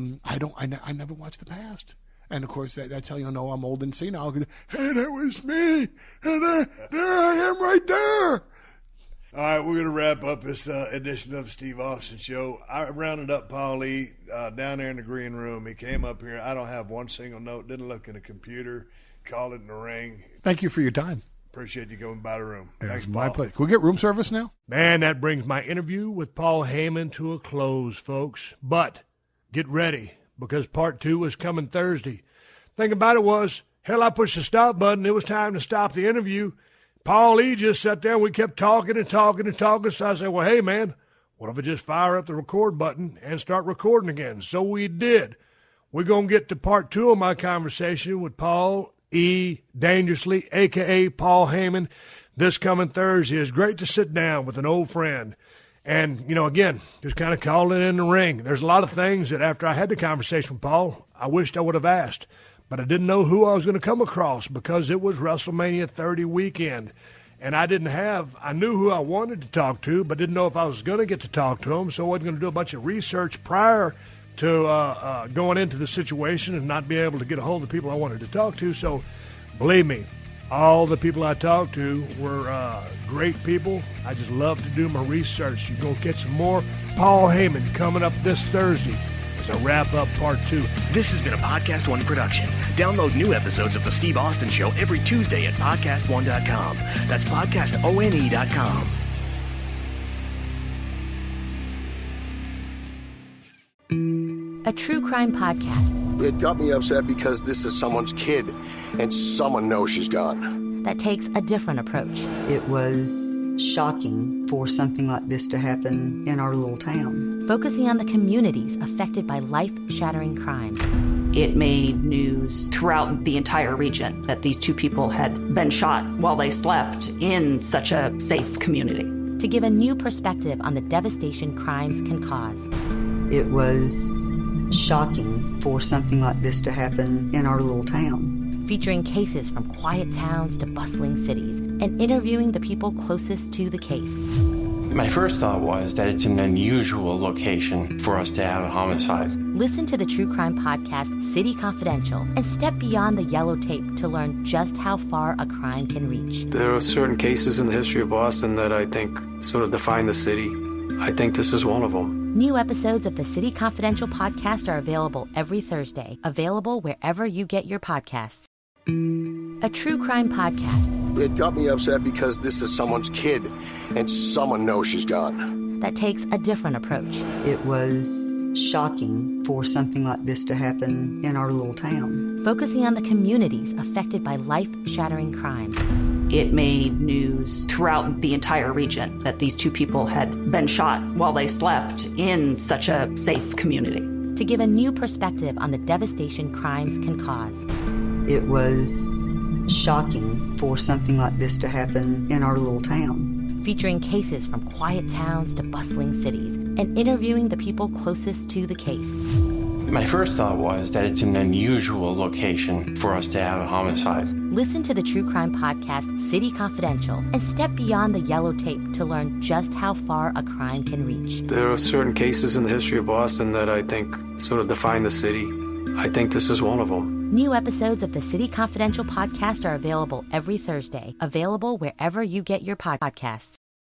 never watched the past. And, of course, that's how I'm old and senile. Hey, that was me. And there I am right there. All right, we're going to wrap up this edition of the Steve Austin Show. I rounded up Paul E. Down there in the green room. He came up here. I don't have one single note. Didn't look in the computer. Called it in the ring. Thank you for your time. Appreciate you going by the room. It's my pleasure. Can we get room service now? Man, that brings my interview with Paul Heyman to a close, folks. But get ready, because part 2 is coming Thursday. Thing about it was, hell, I pushed the stop button. It was time to stop the interview. Paul E. just sat there, and we kept talking and talking and talking. So I said, well, hey, man, what if I just fire up the record button and start recording again? So we did. We're going to get to part 2 of my conversation with Paul E. Dangerously, a.k.a. Paul Heyman, this coming Thursday. It's great to sit down with an old friend And, again, just kind of called it in the ring. There's a lot of things that after I had the conversation with Paul, I wished I would have asked. But I didn't know who I was going to come across because it was WrestleMania 30 weekend. And I knew who I wanted to talk to, but didn't know if I was going to get to talk to him. So I wasn't going to do a bunch of research prior to going into the situation and not be able to get a hold of the people I wanted to talk to. So believe me, all the people I talked to were great people. I just love to do my research. You're going to get some more Paul Heyman coming up this Thursday as a wrap-up part 2. This has been a Podcast One production. Download new episodes of The Steve Austin Show every Tuesday at PodcastOne.com. That's PodcastOne.com. A true crime podcast. It got me upset because this is someone's kid, and someone knows she's gone. That takes a different approach. It was shocking for something like this to happen in our little town. Focusing on the communities affected by life-shattering crimes. It made news throughout the entire region that these two people had been shot while they slept in such a safe community. To give a new perspective on the devastation crimes can cause. It was shocking for something like this to happen in our little town. Featuring cases from quiet towns to bustling cities and interviewing the people closest to the case. My first thought was that it's an unusual location for us to have a homicide. Listen to the true crime podcast City Confidential and step beyond the yellow tape to learn just how far a crime can reach. There are certain cases in the history of Boston that I think sort of define the city. I think this is one of them. New episodes of the City Confidential podcast are available every Thursday, available wherever you get your podcasts. A true crime podcast. It got me upset because this is someone's kid, and someone knows she's gone. That takes a different approach. It was shocking for something like this to happen in our little town. Focusing on the communities affected by life-shattering crimes. It made news throughout the entire region that these two people had been shot while they slept in such a safe community. To give a new perspective on the devastation crimes can cause. It was shocking for something like this to happen in our little town. Featuring cases from quiet towns to bustling cities and interviewing the people closest to the case. My first thought was that it's an unusual location for us to have a homicide. Listen to the true crime podcast City Confidential and step beyond the yellow tape to learn just how far a crime can reach. There are certain cases in the history of Boston that I think sort of define the city. I think this is one of them. New episodes of the City Confidential podcast are available every Thursday, available wherever you get your podcasts.